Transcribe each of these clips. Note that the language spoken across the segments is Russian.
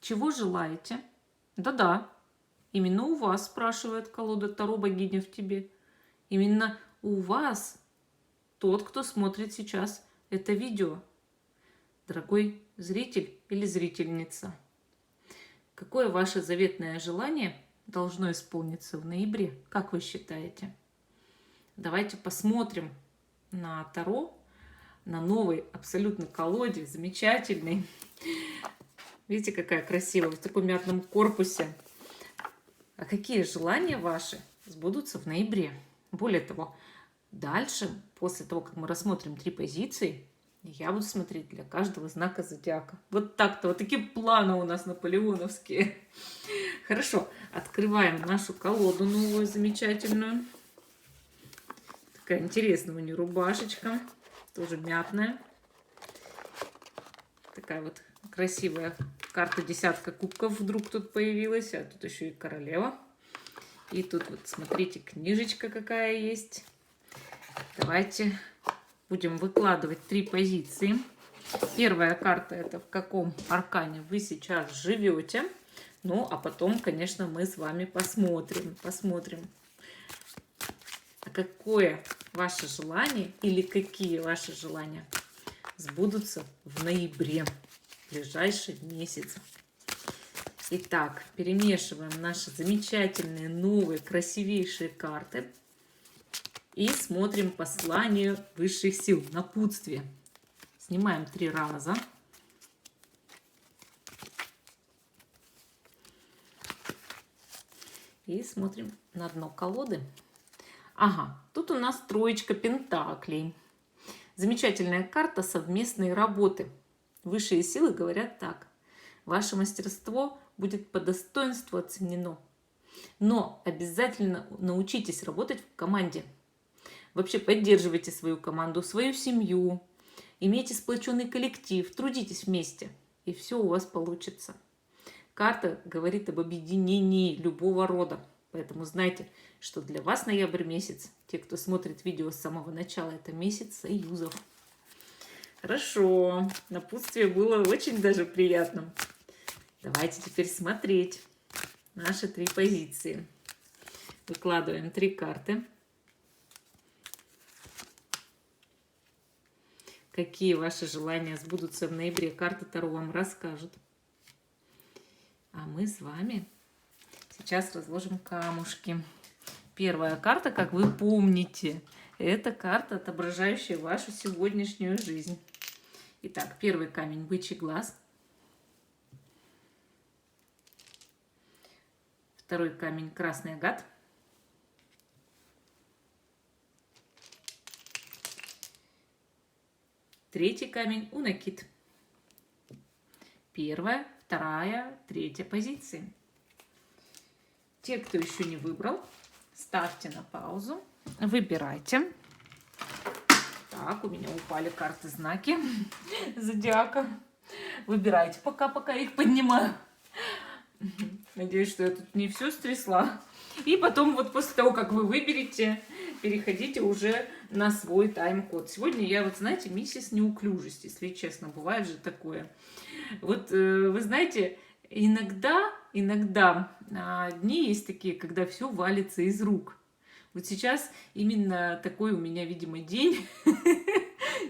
Чего желаете? Да-да, именно у вас, спрашивает колода Таро богиня в тебе. Именно у вас, тот, кто смотрит сейчас это видео. Дорогой зритель или зрительница, какое ваше заветное желание должно исполниться в ноябре? Как вы считаете? Давайте посмотрим на Таро, на новой абсолютно колоде, замечательной. Видите, какая красивая, в таком мятном корпусе. А какие желания ваши сбудутся в ноябре? Более того, дальше, после того, как мы рассмотрим 3 позиции, я буду смотреть для каждого знака зодиака. Вот так-то, вот такие планы у нас наполеоновские. Хорошо, открываем нашу колоду новую, замечательную. Такая интересная у нее рубашечка, тоже мятная. Такая вот красивая карта десятка кубков вдруг тут появилась, а тут еще и королева. И тут вот, смотрите, книжечка какая есть. Давайте будем выкладывать 3 позиции. Первая карта — это в каком аркане вы сейчас живете. Ну, а потом, конечно, мы с вами посмотрим, а какое ваше желание или какие ваши желания сбудутся в ноябре, в ближайший месяц. Итак, перемешиваем наши замечательные, новые, красивейшие карты и смотрим послание высших сил, напутствие. Снимаем 3 раза. И смотрим на дно колоды. Ага, тут у нас троечка пентаклей. Замечательная карта совместной работы. Высшие силы говорят так: ваше мастерство будет по достоинству оценено. Но обязательно научитесь работать в команде. Вообще поддерживайте свою команду, свою семью. Имейте сплоченный коллектив, трудитесь вместе. И все у вас получится. Карта говорит об объединении любого рода. Поэтому знайте, что для вас ноябрь месяц, те, кто смотрит видео с самого начала, это месяц союзов. Хорошо, напутствие было очень даже приятным. Давайте теперь смотреть наши 3 позиции. Выкладываем 3 карты. Какие ваши желания сбудутся в ноябре, карты Таро вам расскажут. А мы с вами сейчас разложим камушки. Первая карта, как вы помните, это карта, отображающая вашу сегодняшнюю жизнь. Итак, первый камень — бычий глаз. Второй камень — красный агат. Третий камень — унакит. Первая, вторая, третья позиции. Те, кто еще не выбрал, ставьте на паузу, выбирайте. Так, у меня упали карты знаки зодиака. Выбирайте, пока их поднимаю. Надеюсь, что я тут не все стрясла. И потом, вот после того, как вы выберете, переходите уже на свой тайм-код. Сегодня я, вот знаете, миссис неуклюжесть, если честно, бывает же такое. Вот вы знаете, иногда дни есть такие, когда все валится из рук. Вот сейчас именно такой у меня, видимо, день.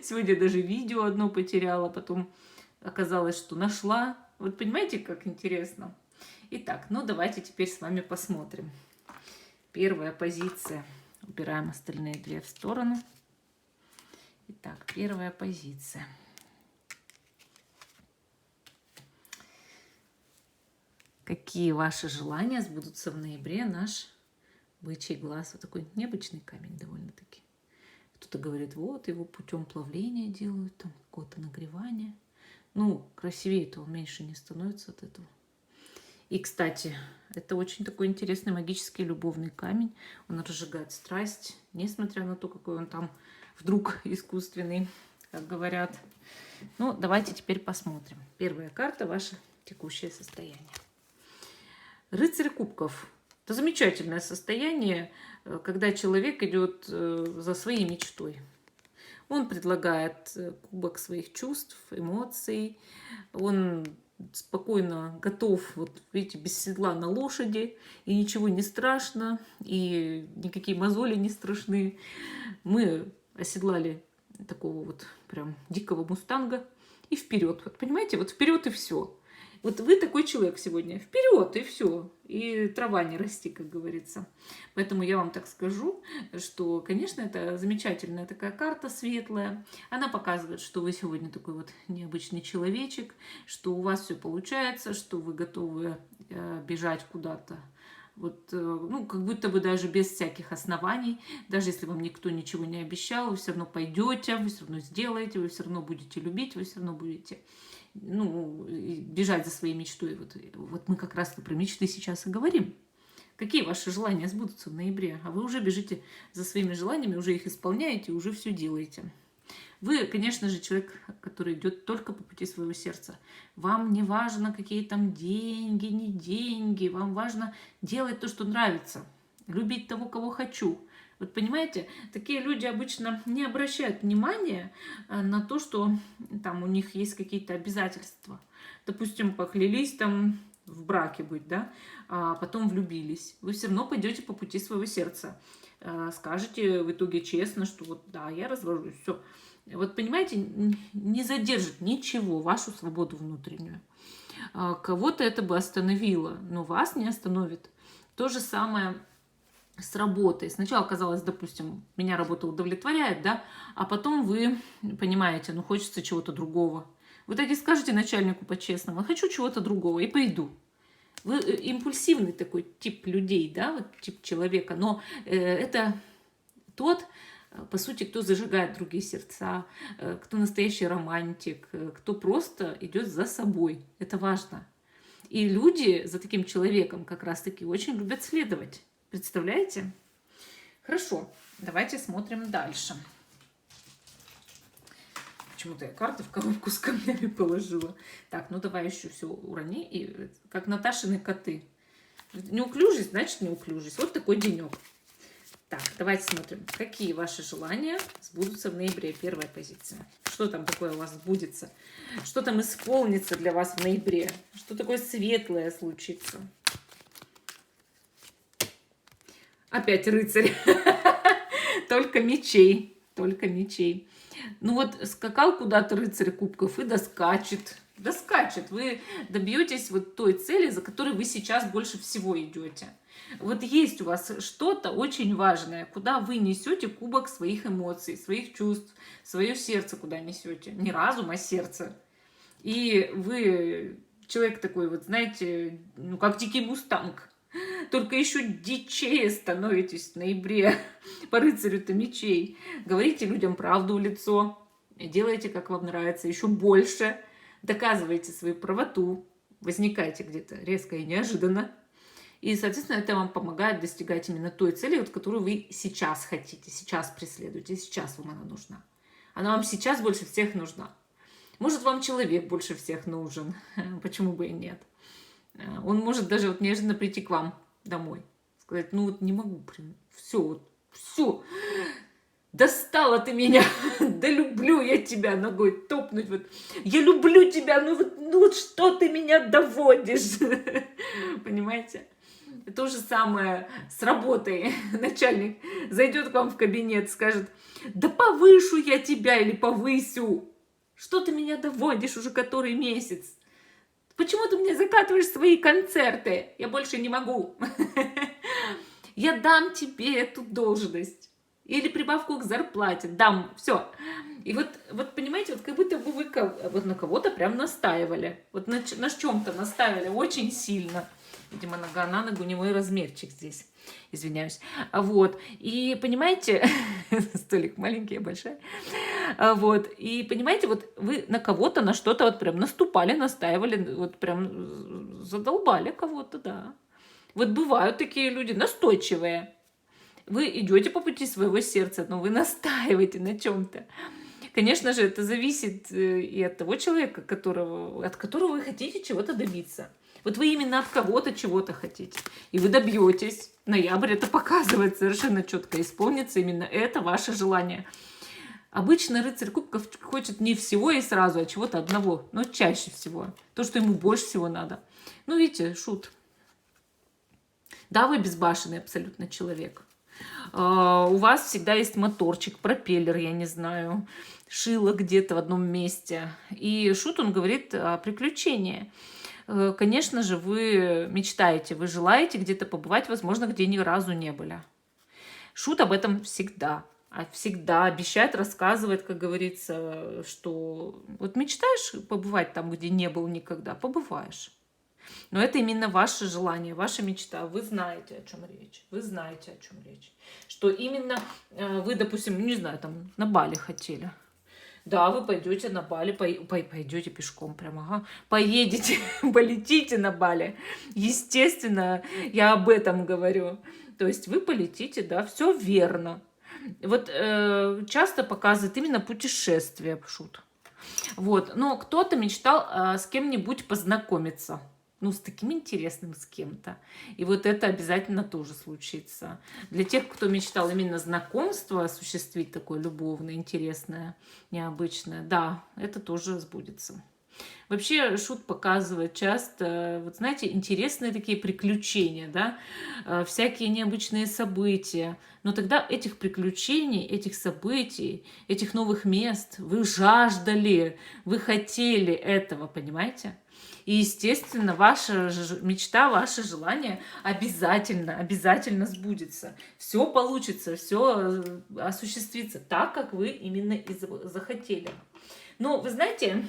Сегодня даже видео одно потеряла, потом оказалось, что нашла. Вот понимаете, как интересно? Итак, ну давайте теперь с вами посмотрим. Первая позиция. Убираем остальные 2 в сторону. Итак, первая позиция. Какие ваши желания сбудутся в ноябре? Наш бычий глаз. Вот такой необычный камень довольно-таки. Кто-то говорит, вот его путем плавления делают, там какое-то нагревание. Ну, красивее-то он меньше не становится от этого. И, кстати, это очень такой интересный магический любовный камень. Он разжигает страсть, несмотря на то, какой он там вдруг искусственный, как говорят. Ну, давайте теперь посмотрим. Первая карта — ваше текущее состояние. Рыцарь кубков. Это замечательное состояние, когда человек идет за своей мечтой. Он предлагает кубок своих чувств, эмоций. Он спокойно готов, вот видите, без седла на лошади, и ничего не страшно, и никакие мозоли не страшны. Мы оседлали такого вот прям дикого мустанга и вперед. Вот понимаете, вот вперед и все. Вот вы такой человек сегодня. Вперед и все. И трава не расти, как говорится. Поэтому я вам так скажу, что, конечно, это замечательная такая карта светлая. Она показывает, что вы сегодня такой вот необычный человечек, что у вас все получается, что вы готовы бежать куда-то. Вот, ну, как будто бы даже без всяких оснований, даже если вам никто ничего не обещал, вы все равно пойдете, вы все равно сделаете, вы все равно будете любить, вы все равно будете, ну, бежать за своей мечтой. Вот мы как раз про мечты сейчас и говорим. Какие ваши желания сбудутся в ноябре? А вы уже бежите за своими желаниями, уже их исполняете, уже все делаете. Вы, конечно же, человек, который идет только по пути своего сердца. Вам не важно, какие там деньги, не деньги. Вам важно делать то, что нравится. Любить того, кого хочу. Вот понимаете, такие люди обычно не обращают внимания на то, что там у них есть какие-то обязательства. Допустим, поклялись там в браке быть, да, а потом влюбились. Вы все равно пойдете по пути своего сердца. Скажете в итоге честно, что вот да, я развожусь, все. Вот понимаете, не задержит ничего вашу свободу внутреннюю. Кого-то это бы остановило, но вас не остановит. То же самое с работой. Сначала казалось, допустим, меня работа удовлетворяет, да, а потом вы понимаете, ну хочется чего-то другого. Вы так и скажете начальнику по-честному: хочу чего-то другого и пойду. Вы импульсивный такой тип людей, да, вот тип человека, но это тот, по сути, кто зажигает другие сердца, кто настоящий романтик, кто просто идет за собой. Это важно. И люди за таким человеком как раз-таки очень любят следовать. Представляете? Хорошо, давайте смотрим дальше. Почему-то я карты в коробку с камнями положила. Так, ну давай еще все урони. И, как Наташины коты. Неуклюжесть, значит неуклюжесть. Вот такой денек. Так, давайте смотрим, какие ваши желания сбудутся в ноябре. Первая позиция. Что там такое у вас сбудется? Что там исполнится для вас в ноябре? Что такое светлое случится? Опять рыцарь. Только мечей. Только мечей. Ну вот скакал куда-то рыцарь кубков и доскачет. Доскачет. Вы добьетесь вот той цели, за которой вы сейчас больше всего идете. Вот есть у вас что-то очень важное, куда вы несете кубок своих эмоций, своих чувств, свое сердце куда несете. Не разум, а сердце. И вы человек такой, вот знаете, ну как дикий мустанг. Только еще дичее становитесь в ноябре по рыцарю-то мечей. Говорите людям правду в лицо, делайте, как вам нравится, еще больше. Доказывайте свою правоту, возникайте где-то резко и неожиданно. И, соответственно, это вам помогает достигать именно той цели, вот, которую вы сейчас хотите, сейчас преследуете, сейчас вам она нужна. Она вам сейчас больше всех нужна. Может, вам человек больше всех нужен, почему бы и нет. Он может даже вот неожиданно прийти к вам домой, сказать: ну вот не могу, все, вот, все, достала ты меня, да люблю я тебя, ногой топнуть, вот, я люблю тебя, ну вот что ты меня доводишь, понимаете? То же самое с работой. Начальник зайдет к вам в кабинет, скажет: да повышу я тебя или повысю, что ты меня доводишь уже который месяц? Почему ты мне закатываешь свои концерты? Я больше не могу. Я дам тебе эту должность. Или прибавку к зарплате. Дам. Все. И вот понимаете, вот как будто бы вы вот на кого-то прям настаивали. Вот на чем-то настаивали очень сильно. Видимо, нога на ногу, не мой размерчик здесь. Извиняюсь. Вот. И понимаете, столик маленький, большой. Вот. И понимаете, вот вы на кого-то, на что-то вот прям наступали, настаивали, вот прям задолбали кого-то, да. Вот бывают такие люди настойчивые. Вы идете по пути своего сердца, но вы настаиваете на чем-то. Конечно же, это зависит и от того человека, от которого вы хотите чего-то добиться. Вот вы именно от кого-то чего-то хотите. И вы добьетесь. Ноябрь это показывает совершенно четко. Исполнится именно это ваше желание. Обычно рыцарь кубков хочет не всего и сразу, а чего-то одного, но чаще всего. То, что ему больше всего надо. Ну, видите, шут. Да, вы безбашенный абсолютно человек. У вас всегда есть моторчик, пропеллер, я не знаю, шило где-то в одном месте. И шут, он говорит о приключении. Конечно же, вы мечтаете, вы желаете где-то побывать, возможно, где ни разу не были. Шут об этом всегда обещает, рассказывает, как говорится, что вот мечтаешь побывать там, где не был никогда, побываешь. Но это именно ваше желание, ваша мечта. Вы знаете, о чем речь. Вы знаете, о чем речь. Что именно вы, допустим, не знаю, там на Бали хотели. Да, вы пойдете на Бали, пойдете пешком прямо, ага. Поедете, полетите на Бали. Естественно, я об этом говорю. То есть вы полетите, да, все верно. Вот часто показывает именно путешествие, шут. Вот, но кто-то мечтал с кем-нибудь познакомиться. Ну, с таким интересным с кем-то. И вот это обязательно тоже случится. Для тех, кто мечтал именно знакомство осуществить, такое любовное, интересное, необычное, да, это тоже сбудется. Вообще, шут показывает часто, вот знаете, интересные такие приключения, да, всякие необычные события. Но тогда этих приключений, этих событий, этих новых мест вы жаждали, вы хотели этого, понимаете? И, естественно, ваша мечта, ваше желание обязательно сбудется. Все получится, все осуществится так, как вы именно и захотели. Но вы знаете,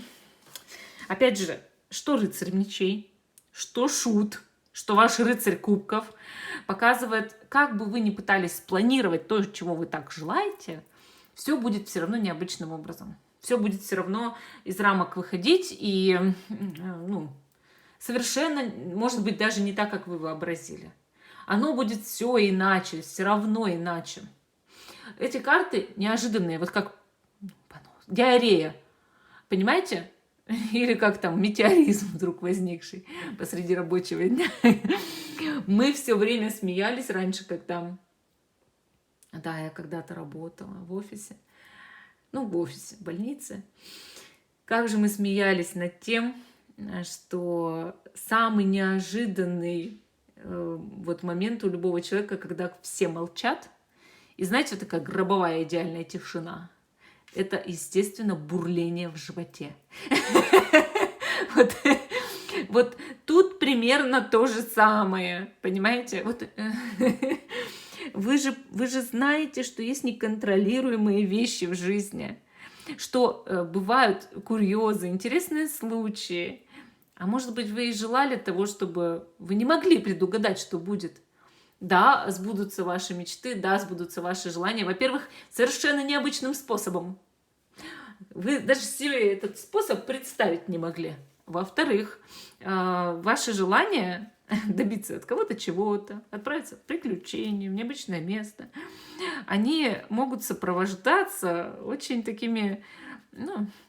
опять же, что рыцарь мечей, что шут, что ваш рыцарь кубков показывает, как бы вы ни пытались спланировать то, чего вы так желаете, все будет все равно необычным образом. Все будет все равно из рамок выходить и ну, совершенно, может быть, даже не так, как вы вообразили. Оно будет все иначе, все равно иначе. Эти карты неожиданные, вот как диарея, понимаете? Или как там метеоризм вдруг возникший посреди рабочего дня. Мы все время смеялись раньше, когда... Да, я когда-то работала в офисе. Ну, в офисе, в больнице. Как же мы смеялись над тем, что самый неожиданный вот момент у любого человека, когда все молчат, и знаете, вот такая гробовая идеальная тишина, это, естественно, бурление в животе. Вот тут примерно то же самое, понимаете? Вот вы же знаете, что есть неконтролируемые вещи в жизни, что бывают курьезы, интересные случаи. А может быть, вы и желали того, чтобы вы не могли предугадать, что будет. Да, сбудутся ваши мечты, да, сбудутся ваши желания. Во-первых, совершенно необычным способом. Вы даже себе этот способ представить не могли. Во-вторых, ваше желание добиться от кого-то чего-то, отправиться в приключения, в необычное место, они могут сопровождаться очень такими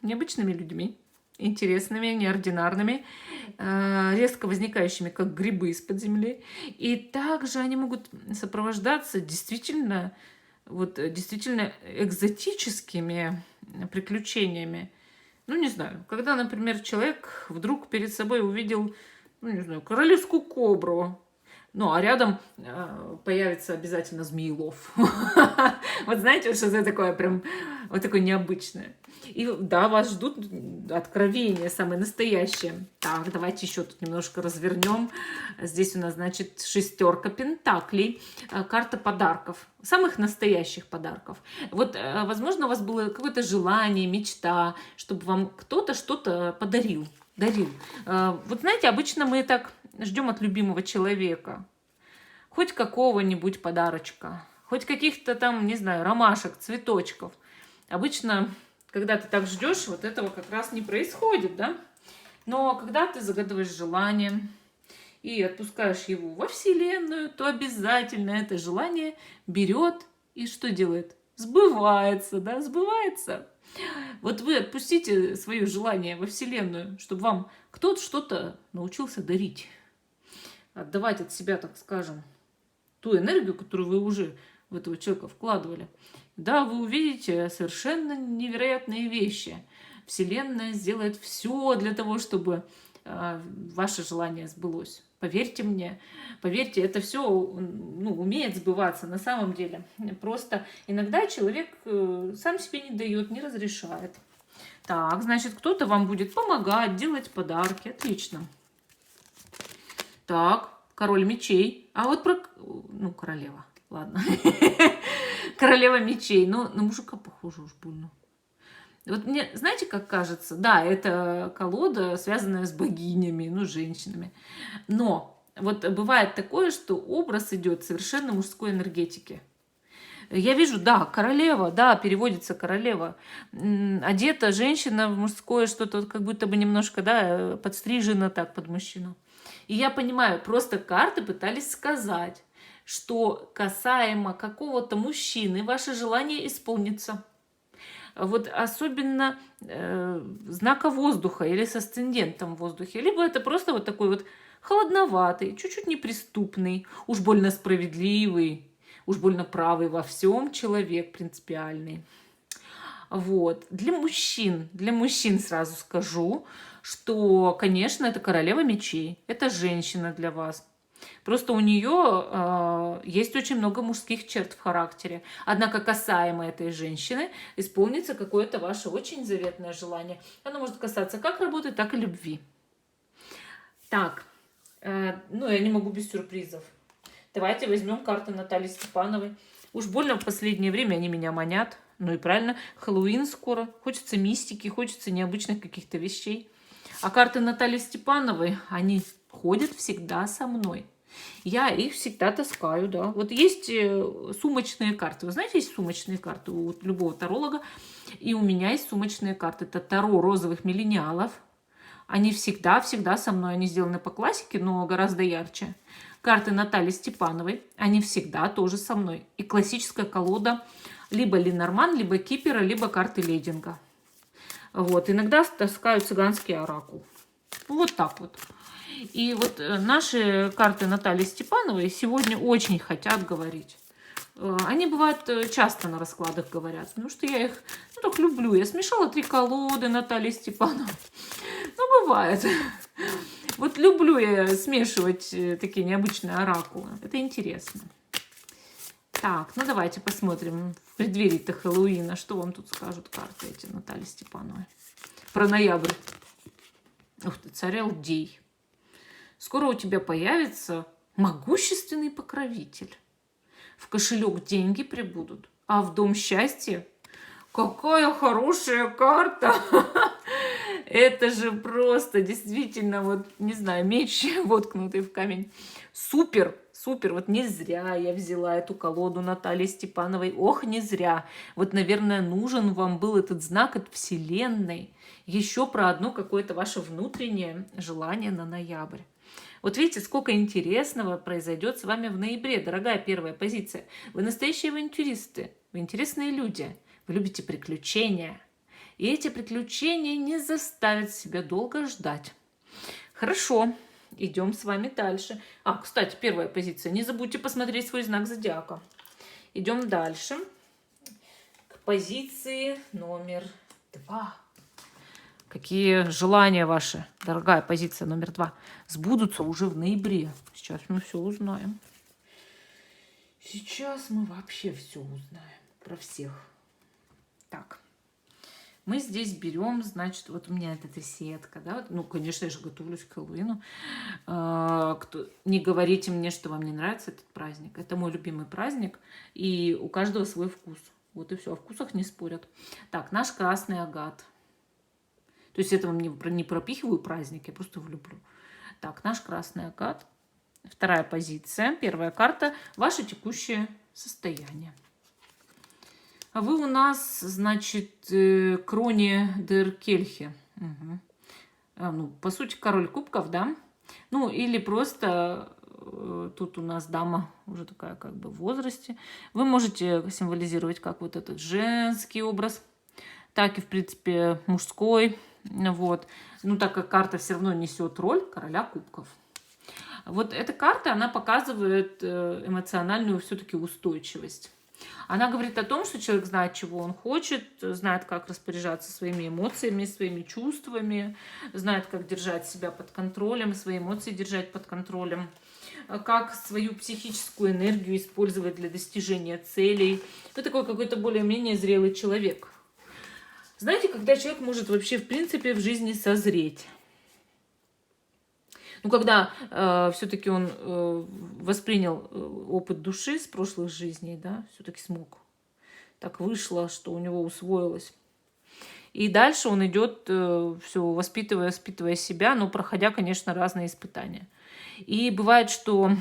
необычными людьми, интересными, неординарными, резко возникающими, как грибы из-под земли. И также они могут сопровождаться действительно экзотическими приключениями. Ну, не знаю, когда, например, человек вдруг перед собой увидел, ну, не знаю, королевскую кобру, ну, а рядом появится обязательно змеелов. Вот знаете, что это такое прям, вот такое необычное. И да, вас ждут откровения самые настоящие. Так, давайте еще тут немножко развернем. Здесь у нас, значит, 6 пентаклей, карта подарков, самых настоящих подарков. Вот, возможно, у вас было какое-то желание, мечта, чтобы вам кто-то что-то дарил. Вот знаете, обычно мы так ждем от любимого человека хоть какого-нибудь подарочка, хоть каких-то там, не знаю, ромашек, цветочков. Обычно, когда ты так ждешь, вот этого как раз не происходит, да? Но когда ты загадываешь желание и отпускаешь его во Вселенную, то обязательно это желание берет и что делает? Сбывается, да, сбывается. Вот вы отпустите свое желание во Вселенную, чтобы вам кто-то что-то научился дарить. Отдавать от себя, так скажем, ту энергию, которую вы уже в этого человека вкладывали, да, вы увидите совершенно невероятные вещи. Вселенная сделает все для того, чтобы ваше желание сбылось. Поверьте мне, поверьте, это все умеет сбываться на самом деле. Просто иногда человек сам себе не дает, не разрешает. Так, значит, кто-то вам будет помогать, делать подарки. Отлично. Так, король мечей. А вот про... Ну, королева. Ладно. Королева мечей. Ну, на мужика похоже уж больно. Вот мне, знаете, как кажется, да, это колода, связанная с богинями, ну, женщинами. Но вот бывает такое, что образ идет совершенно мужской энергетики. Я вижу, да, королева, да, переводится королева. Одета женщина в мужское что-то, как будто бы немножко, да, подстрижена так под мужчину. И я понимаю, просто карты пытались сказать, что касаемо какого-то мужчины ваше желание исполнится. Вот особенно знака воздуха или с асцендентом в воздухе. Либо это просто вот такой вот холодноватый, чуть-чуть неприступный, уж больно справедливый, уж больно правый во всем человек принципиальный. Вот. Для мужчин сразу скажу, что, конечно, это королева мечей, это женщина для вас. Просто у нее есть очень много мужских черт в характере. Однако касаемо этой женщины исполнится какое-то ваше очень заветное желание. Оно может касаться как работы, так и любви. Так, ну я не могу без сюрпризов. Давайте возьмем карты Натальи Степановой. Уж больно в последнее время они меня манят. Ну и правильно, Хэллоуин скоро. Хочется мистики, хочется необычных каких-то вещей. А карты Натальи Степановой, они ходят всегда со мной. Я их всегда таскаю, да. Вот есть сумочные карты. Вы знаете, есть сумочные карты у любого таролога. И у меня есть сумочные карты. Это Таро розовых миллениалов. Они всегда со мной. Они сделаны по классике, но гораздо ярче. Карты Натальи Степановой, они всегда тоже со мной. И классическая колода либо Ленорман, либо Кипера, либо карты Лейдинга. Вот. Иногда таскаю цыганский оракул. Вот так вот. И вот наши карты Натальи Степановой сегодня очень хотят говорить. Они бывают часто на раскладах говорят, потому что я их так люблю. Я смешала 3 колоды Натальи Степановой. Ну, бывает. Вот люблю я смешивать такие необычные оракулы. Это интересно. Так, ну давайте посмотрим в преддверии-то Хэллоуина, что вам тут скажут карты эти Натальи Степановой. Про ноябрь. Ух ты, царь Алдей. Скоро у тебя появится могущественный покровитель. В кошелек деньги прибудут, а в дом счастья. Какая хорошая карта! Это же просто действительно, вот, не знаю, меч, воткнутый в камень. Супер, супер. Вот не зря я взяла эту колоду Натальи Степановой. Ох, не зря. Вот, наверное, нужен вам был этот знак от Вселенной. Еще про одно какое-то ваше внутреннее желание на ноябрь. Вот видите, сколько интересного произойдет с вами в ноябре, дорогая первая позиция. Вы настоящие авантюристы, вы интересные люди, вы любите приключения. И эти приключения не заставят себя долго ждать. Хорошо, идем с вами дальше. Кстати, первая позиция. Не забудьте посмотреть свой знак зодиака. Идем дальше. К позиции номер 2. Какие желания ваши, дорогая позиция номер 2, сбудутся уже в ноябре? Сейчас мы все узнаем. Сейчас мы вообще все узнаем про всех. Так, мы здесь берем, значит, вот у меня эта сетка, да, ну, конечно, я же готовлюсь к Хэллоуину. Не говорите мне, что вам не нравится этот праздник. Это мой любимый праздник, и у каждого свой вкус. Вот и все, о вкусах не спорят. Так, наш красный агат. То есть это вам не пропихиваю праздник, я просто его люблю. Так, наш красный агат. Вторая позиция. Первая карта. Ваше текущее состояние. А вы у нас, значит, Кроне дер Кельхе. Угу. Ну, по сути, король кубков, да? Ну, или просто тут у нас дама уже такая как бы в возрасте. Вы можете символизировать как вот этот женский образ, так и, в принципе, мужской. Вот. Ну, так как карта все равно несет роль короля кубков. Вот эта карта, она показывает эмоциональную все-таки устойчивость. Она говорит о том, что человек знает, чего он хочет, знает, как распоряжаться своими эмоциями, своими чувствами, знает, как держать себя под контролем, свои эмоции держать под контролем, как свою психическую энергию использовать для достижения целей. Это такой какой-то более-менее зрелый человек. Знаете, когда человек может вообще, в принципе, в жизни созреть? Ну, когда все-таки он воспринял опыт души с прошлых жизней, да, все-таки смог. Так вышло, что у него усвоилось. И дальше он идет, все воспитывая себя, но проходя, конечно, разные испытания. И бывает, что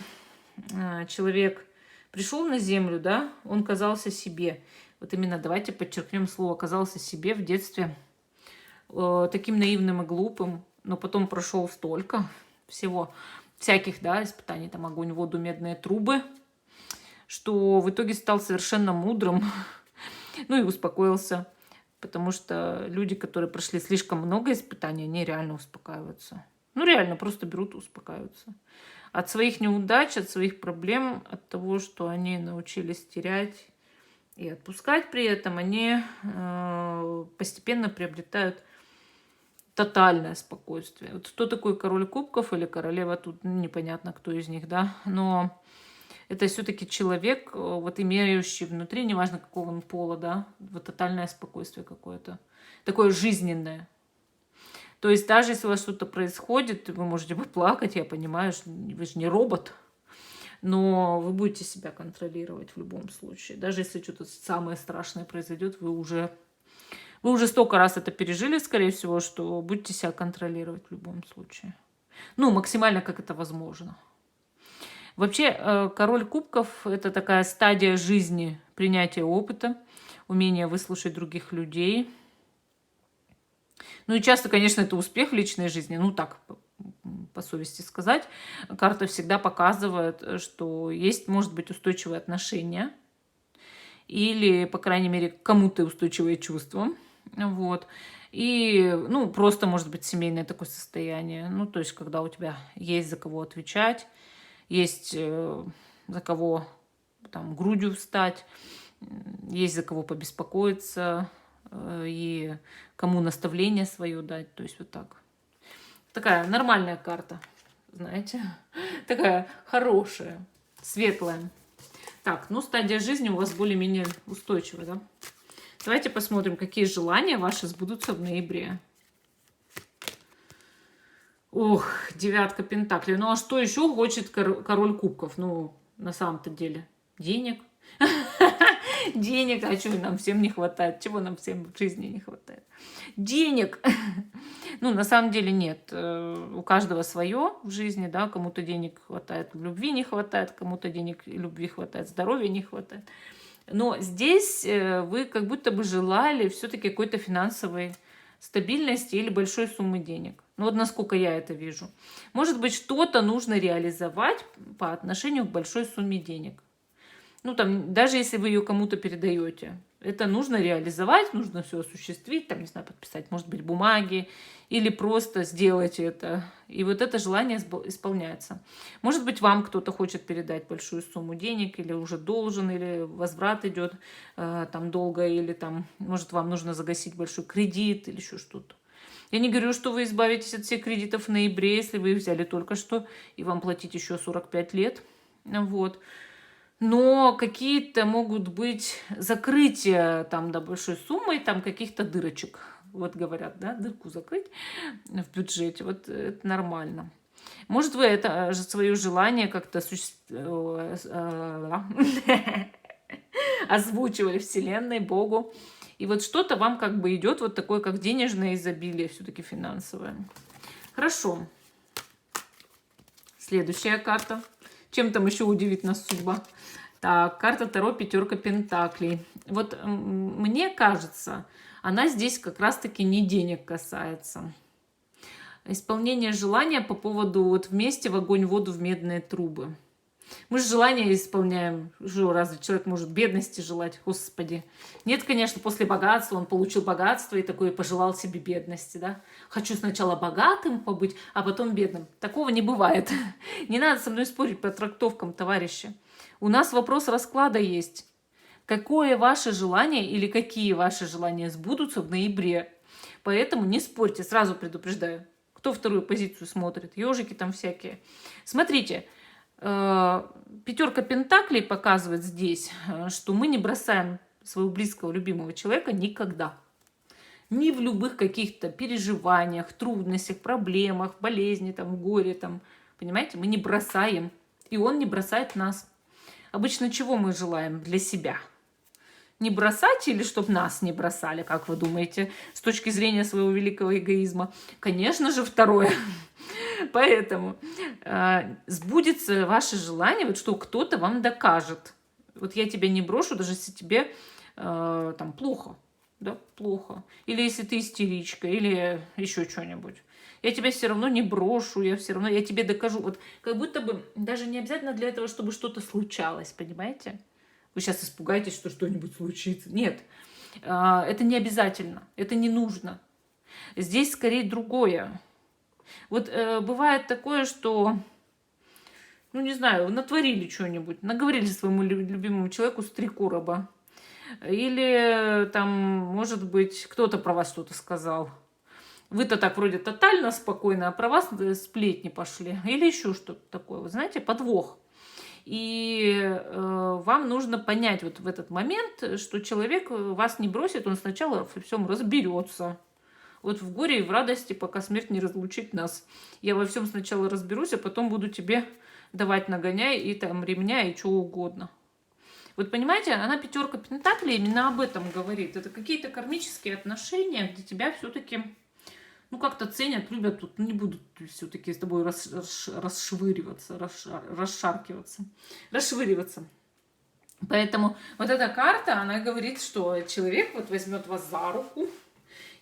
человек пришел на землю, да, он казался себе. Вот именно давайте подчеркнем слово «казался себе» в детстве таким наивным и глупым, но потом прошел столько всего, всяких, да, испытаний, там огонь, воду, медные трубы, что в итоге стал совершенно мудрым, ну и успокоился, потому что люди, которые прошли слишком много испытаний, они реально успокаиваются. Ну реально, просто берут и успокаиваются. От своих неудач, от своих проблем, от того, что они научились терять и отпускать при этом, они постепенно приобретают тотальное спокойствие. Вот кто такой король кубков или королева, тут непонятно, кто из них, да, но это все-таки человек, вот имеющий внутри, неважно какого он пола, да, вот тотальное спокойствие какое-то, такое жизненное. То есть даже если у вас что-то происходит, вы можете поплакать, я понимаю, что вы же не робот, но вы будете себя контролировать в любом случае. Даже если что-то самое страшное произойдет, вы уже столько раз это пережили, скорее всего, что будете себя контролировать в любом случае. Ну, максимально, как это возможно. Вообще, король кубков – это такая стадия жизни принятия опыта, умение выслушать других людей. Ну и часто, конечно, это успех в личной жизни, ну так, по совести сказать. Карта всегда показывает, что есть, может быть, устойчивые отношения или, по крайней мере, кому-то устойчивые чувства. Вот. И, ну, просто, может быть, семейное такое состояние. Ну, то есть, когда у тебя есть за кого отвечать, есть за кого там грудью встать, есть за кого побеспокоиться и кому наставление свое дать. То есть, вот так. Такая нормальная карта, знаете. Такая хорошая, светлая. Так, ну, стадия жизни у вас более-менее устойчивая, да? Давайте посмотрим, какие желания ваши сбудутся в ноябре. Ох, девятка пентаклей. Ну, а что еще хочет король кубков? Ну, на самом-то деле, денег. Денег, а чего нам всем не хватает? Чего нам всем в жизни не хватает? Денег. Ну, на самом деле нет. У каждого свое в жизни, да, кому-то денег хватает, любви не хватает, кому-то денег и любви хватает, здоровья не хватает. Но здесь вы как будто бы желали все-таки какой-то финансовой стабильности или большой суммы денег. Ну вот насколько я это вижу. Может быть, что-то нужно реализовать по отношению к большой сумме денег. Ну там, даже если вы ее кому-то передаете, это нужно реализовать, нужно все осуществить, там, не знаю, подписать, может быть, бумаги, или просто сделать это. И вот это желание исполняется. Может быть, вам кто-то хочет передать большую сумму денег, или уже должен, или возврат идет там долго, или там, может, вам нужно загасить большой кредит, или еще что-то. Я не говорю, что вы избавитесь от всех кредитов в ноябре, если вы их взяли только что, и вам платить еще 45 лет. Вот. Но какие-то могут быть закрытия там до большой суммы, там каких-то дырочек. Вот говорят, да, дырку закрыть в бюджете. Вот это нормально. Может, вы это же свое желание как-то озвучивали Вселенной, Богу. И вот что-то вам как бы идет вот такое, как денежное изобилие, все-таки финансовое. Хорошо. Следующая карта. Чем там еще удивит нас судьба? Так, карта Таро, пятерка пентаклей. Вот мне кажется, она здесь как раз-таки не денег касается. Исполнение желания по поводу вот вместе в огонь, воду, в медные трубы. Мы же желания исполняем. Что, разве человек может бедности желать? Господи. Нет, конечно, после богатства он получил богатство и такой пожелал себе бедности, да? Хочу сначала богатым побыть, а потом бедным. Такого не бывает. Не надо со мной спорить по трактовкам, товарищи. У нас вопрос расклада есть. какое ваше желание или какие ваши желания сбудутся в ноябре. Поэтому не спорьте, сразу предупреждаю. Кто вторую позицию смотрит? Ежики там всякие. Смотрите, пятерка пентаклей показывает здесь, что мы не бросаем своего близкого, любимого человека никогда. Ни в любых каких-то переживаниях, трудностях, проблемах, болезни, там, горе, там, понимаете, мы не бросаем. И он не бросает нас. Обычно чего мы желаем для себя? Не бросать или чтобы нас не бросали, как вы думаете, с точки зрения своего великого эгоизма? Конечно же, второе. Поэтому сбудется ваше желание, вот, что кто-то вам докажет. Вот я тебя не брошу, даже если тебе там плохо. Да, плохо. Или если ты истеричка, или еще что-нибудь. Я тебя все равно не брошу, я тебе докажу. Вот как будто бы даже не обязательно для этого, чтобы что-то случалось, понимаете? Вы сейчас испугаетесь, что что-нибудь случится. Нет, это не обязательно, это не нужно. Здесь скорее другое. Вот бывает такое, что, ну не знаю, натворили что-нибудь, наговорили своему любимому человеку с 3 короба. Или там, может быть, кто-то про вас что-то сказал. Вы-то так вроде тотально спокойно, а про вас сплетни пошли. Или еще что-то такое. Вы знаете, подвох. И вам нужно понять вот в этот момент, что человек вас не бросит, он сначала во всем разберется. Вот в горе и в радости, пока смерть не разлучит нас. Я во всем сначала разберусь, а потом буду тебе давать нагоняй и там ремня и чего угодно. Вот понимаете, она пятерка пентаклей именно об этом говорит. Это какие-то кармические отношения, где тебя все-таки, ну, как-то ценят, любят, тут не будут все-таки с тобой расшвыриваться, расшвыриваться. Поэтому вот эта карта, она говорит, что человек вот возьмет вас за руку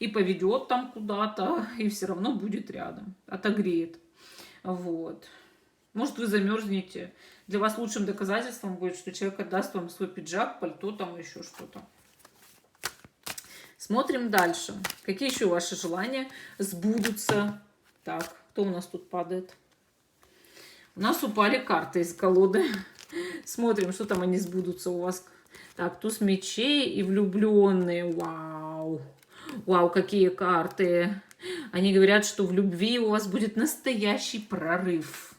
и поведет там куда-то, и все равно будет рядом, отогреет. Вот. Может, вы замерзнете. Для вас лучшим доказательством будет, что человек отдаст вам свой пиджак, пальто, там еще что-то. Смотрим дальше. Какие еще ваши желания сбудутся? Так, кто у нас тут падает? У нас упали карты из колоды. Смотрим, что там они сбудутся у вас. Так, туз мечей и влюбленные. Вау. Вау, какие карты. Они говорят, что в любви у вас будет настоящий прорыв.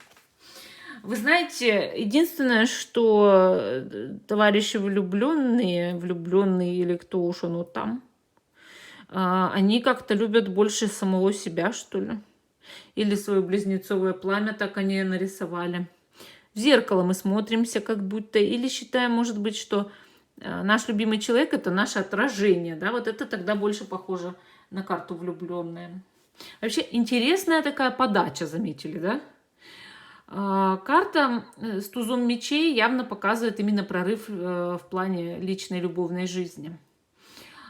Вы знаете, единственное, что товарищи влюбленные или кто уж оно там, они как-то любят больше самого себя, что ли. Или свое близнецовое пламя так они нарисовали. В зеркало мы смотримся как будто. Или считаем, может быть, что наш любимый человек – это наше отражение. Да? Вот это тогда больше похоже на карту влюбленные. Вообще интересная такая подача, заметили, да? Карта с тузом мечей явно показывает именно прорыв в плане личной любовной жизни.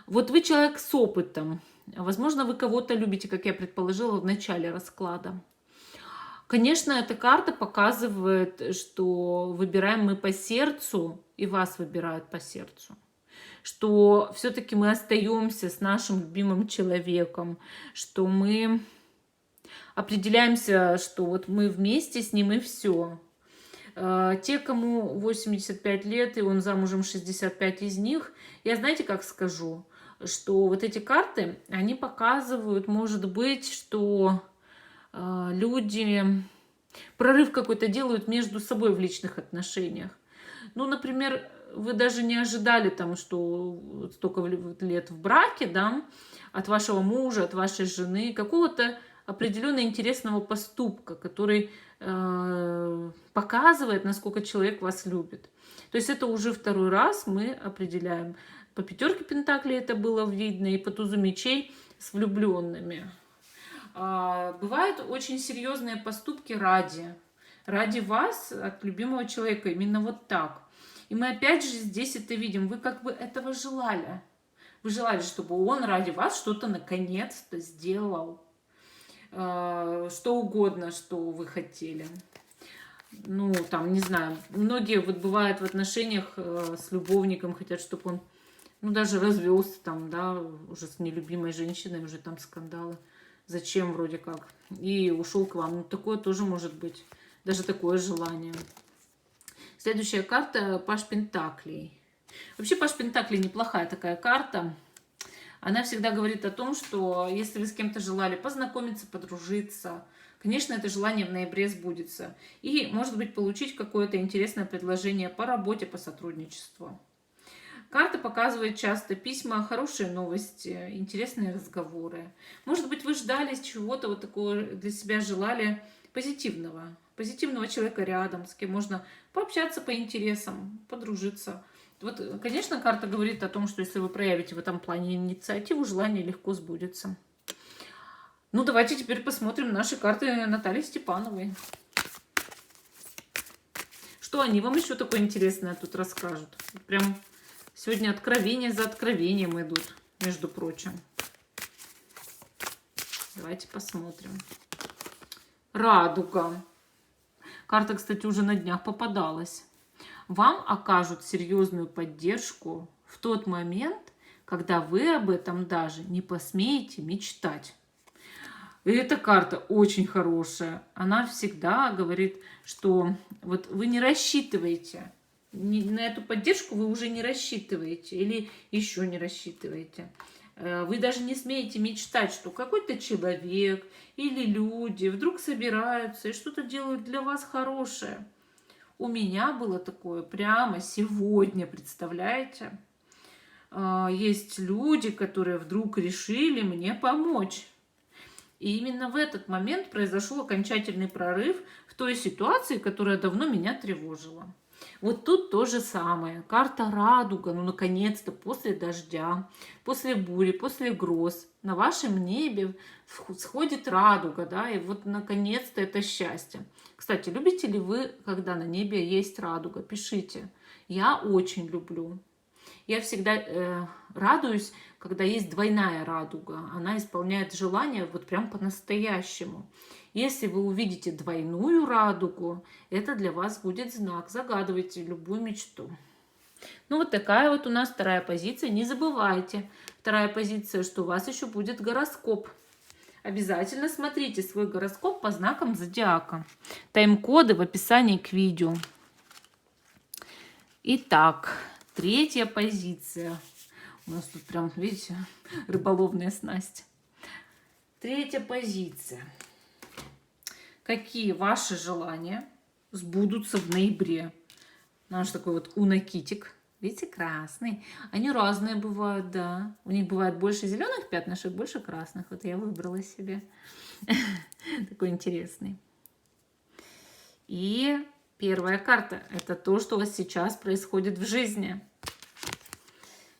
Вот вы человек с опытом. Возможно, вы кого-то любите, как я предположила в начале расклада. Конечно, эта карта показывает, что выбираем мы по сердцу, и вас выбирают по сердцу. Что все-таки мы остаемся с нашим любимым человеком, что мы определяемся, что вот мы вместе с ним и все. Те, кому 85 лет, и он замужем 65 из них, я знаете, как скажу, что вот эти карты, они показывают, может быть, что люди прорыв какой-то делают между собой в личных отношениях. Ну, например, вы даже не ожидали там, что столько лет в браке, да, от вашего мужа, от вашей жены, какого-то определенно интересного поступка, который показывает, насколько человек вас любит. То есть это уже второй раз мы определяем. По пятерке пентаклей это было видно, и по тузу мечей с влюбленными. Бывают очень серьезные поступки ради вас, от любимого человека, именно вот так. И мы опять же здесь это видим. Вы как бы этого желали. Вы желали, чтобы он ради вас что-то наконец-то сделал. Что угодно, что вы хотели. Ну, там, не знаю, многие вот бывают в отношениях с любовником, хотят, чтобы он, ну, даже развелся там, да, уже с нелюбимой женщиной, уже там скандалы. Зачем вроде как? И ушел к вам. Ну, такое тоже может быть. Даже такое желание. Следующая карта – Паж Пентаклей. Вообще паж Пентаклей неплохая такая карта. Она всегда говорит о том, что если вы с кем-то желали познакомиться, подружиться, конечно, это желание в ноябре сбудется. И, может быть, получить какое-то интересное предложение по работе, по сотрудничеству. Карта показывает часто письма, хорошие новости, интересные разговоры. Может быть, вы ждали чего-то вот такого для себя, желали позитивного. Позитивного человека рядом, с кем можно пообщаться по интересам, подружиться. Вот, конечно, карта говорит о том, что если вы проявите в этом плане инициативу, желание легко сбудется. Ну, давайте теперь посмотрим наши карты Натальи Степановой. Что они вам еще такое интересное тут расскажут? Прям сегодня откровения за откровением идут, между прочим. Давайте посмотрим. Радуга. Карта, кстати, уже на днях попадалась. Вам окажут серьезную поддержку в тот момент, когда вы об этом даже не посмеете мечтать. И эта карта очень хорошая. Она всегда говорит, что вот вы не рассчитываете. На эту поддержку вы уже не рассчитываете или еще не рассчитываете. Вы даже не смеете мечтать, что какой-то человек или люди вдруг собираются и что-то делают для вас хорошее. У меня было такое прямо сегодня, представляете? Есть люди, которые вдруг решили мне помочь. И именно в этот момент произошел окончательный прорыв в той ситуации, которая давно меня тревожила. Вот тут то же самое. Карта радуга, ну наконец-то после дождя, после бури, после гроз на вашем небе сходит радуга, да, и вот наконец-то это счастье. Кстати, любите ли вы, когда на небе есть радуга? Пишите. Я очень люблю. Я всегда радуюсь, когда есть двойная радуга. Она исполняет желание вот прям по-настоящему. Если вы увидите двойную радугу, это для вас будет знак. Загадывайте любую мечту. Ну вот такая вот у нас вторая позиция. Не забывайте, вторая позиция, что у вас еще будет гороскоп. Обязательно смотрите свой гороскоп по знакам зодиака. Тайм-коды в описании к видео. Итак, третья позиция. У нас тут прям, видите, рыболовная снасть. Третья позиция. Какие ваши желания сбудутся в ноябре? Наш такой вот уна-китик. Видите, красный. Они разные бывают, да. У них бывает больше зеленых пятнышек, больше красных. Вот я выбрала себе. Такой интересный. И первая карта. Это то, что у вас сейчас происходит в жизни.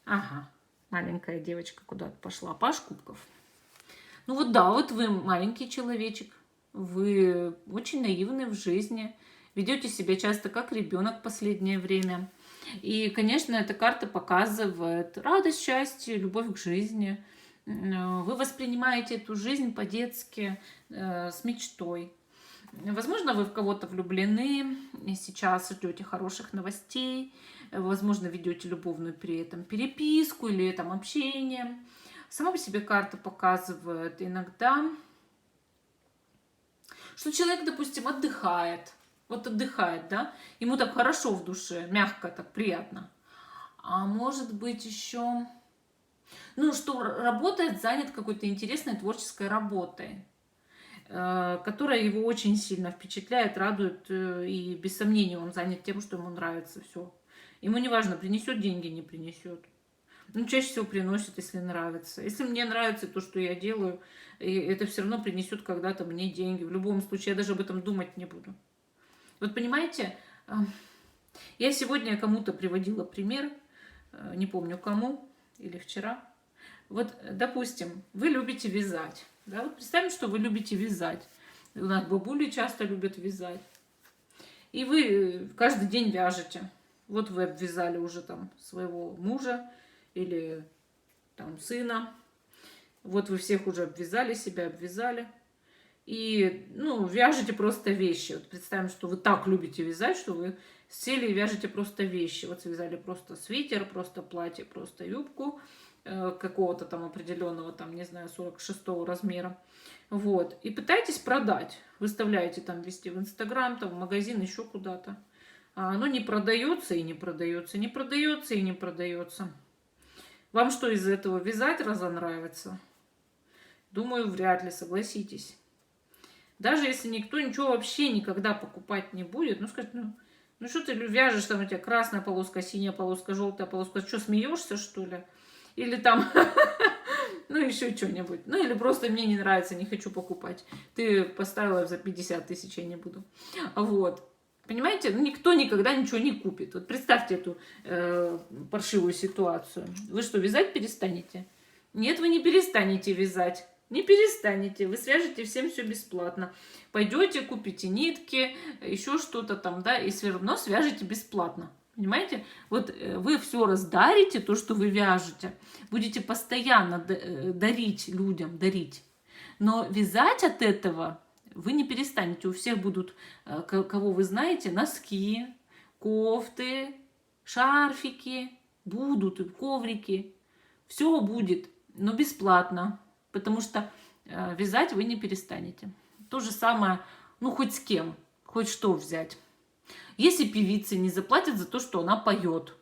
Ага. Маленькая девочка куда-то пошла. Паж кубков. Ну вот да, вот вы маленький человечек. Вы очень наивны в жизни. Ведете себя часто как ребенок в последнее время. И, конечно, эта карта показывает радость, счастье, любовь к жизни. Вы воспринимаете эту жизнь по-детски, с мечтой. Возможно, вы в кого-то влюблены, и сейчас ждете хороших новостей. Возможно, ведете любовную при этом переписку или там общение. Сама по себе карта показывает иногда, что человек, допустим, отдыхает. Вот отдыхает, да? Ему так хорошо в душе, мягко, так приятно. А может быть еще, ну, что работает, занят какой-то интересной творческой работой, которая его очень сильно впечатляет, радует, и без сомнения он занят тем, что ему нравится все. Ему не важно, принесет деньги, не принесет. Ну, чаще всего приносит, если нравится. Если мне нравится то, что я делаю, это все равно принесет когда-то мне деньги. В любом случае, я даже об этом думать не буду. Вот понимаете, я сегодня кому-то приводила пример, не помню кому, или вчера. Вот, допустим, вы любите вязать. Да? Вот представим, что вы любите вязать. У нас бабули часто любят вязать. И вы каждый день вяжете. Вот вы обвязали уже там своего мужа или там сына. Вот вы всех уже обвязали, себя обвязали. И, ну, вяжете просто вещи. Вот представим, что вы так любите вязать, что вы сели и вяжете просто вещи. Вот связали просто свитер, просто платье, просто юбку какого-то там определенного, там, не знаю, 46-го размера. Вот. И пытаетесь продать. Выставляете там, вести в Инстаграм, там, в магазин, еще куда-то. а оно не продается и не продается, не продается и не продается. Вам что из этого вязать разонравится? Думаю, вряд ли, согласитесь. Даже если никто ничего вообще никогда покупать не будет, ну скажет, ну что ты вяжешь, там у тебя красная полоска, синяя полоска, желтая полоска, что, смеешься, что ли? Или там, ну еще что-нибудь. Ну или просто мне не нравится, не хочу покупать. Ты поставила за 50 тысяч, я не буду. Вот. Понимаете, никто никогда ничего не купит. Вот представьте эту паршивую ситуацию. Вы что, вязать перестанете? Нет, вы не перестанете вязать. Не перестанете, вы свяжете всем все бесплатно. Пойдете, купите нитки, еще что-то там, да, и все равно свяжете бесплатно. Понимаете? Вот вы все раздарите, то, что вы вяжете. Будете постоянно дарить людям, дарить. Но вязать от этого вы не перестанете. У всех будут, кого вы знаете, носки, кофты, шарфики, будут и коврики. Все будет, но бесплатно. Потому что вязать вы не перестанете. То же самое, ну хоть с кем, хоть что взять. Если певица не заплатит за то, что она поет,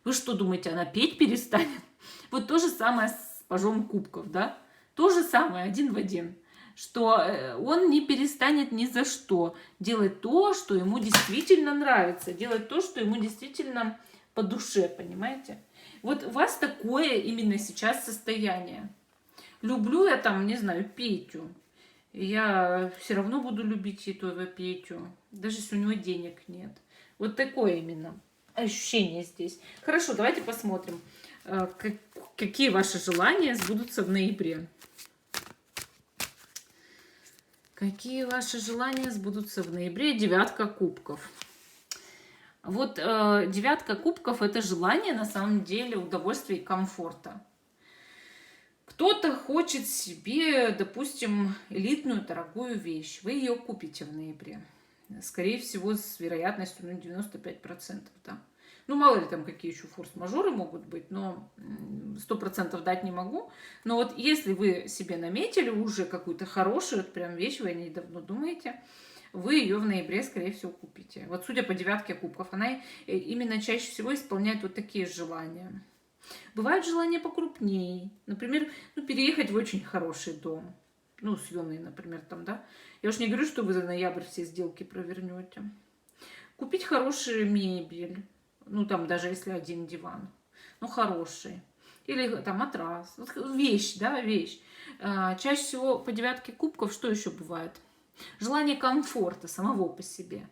вы что думаете, она петь перестанет? Вот то же самое с пажом кубков, да? То же самое, один в один. Что он не перестанет ни за что делать то, что ему действительно нравится, делать то, что ему действительно по душе, понимаете? Вот у вас такое именно сейчас состояние. Люблю я там, не знаю, Петю. Я все равно буду любить этого Петю, даже если у него денег нет. Вот такое именно ощущение здесь. Хорошо, давайте посмотрим, какие ваши желания сбудутся в ноябре. Какие ваши желания сбудутся в ноябре? Девятка кубков. Вот девятка кубков – это желание, на самом деле, удовольствия и комфорта. Кто-то хочет себе, допустим, элитную дорогую вещь. Вы ее купите в ноябре. Скорее всего, с вероятностью 95%. Да? Ну, мало ли там какие еще форс-мажоры могут быть, но 100% дать не могу. Но вот если вы себе наметили уже какую-то хорошую вот прям вещь, вы о ней давно думаете, вы ее в ноябре, скорее всего, купите. Вот судя по девятке кубков, она именно чаще всего исполняет вот такие желания. Бывают желания покрупнее. Например, переехать в очень хороший дом. Ну, съемный, например, там, да. Я уж не говорю, что вы за ноябрь все сделки провернете. Купить хорошую мебель. Ну, там, даже если один диван. Ну, хороший. Или там матрас. Вещь, да, вещь. Чаще всего по девятке кубков что еще бывает? Желание комфорта самого по себе.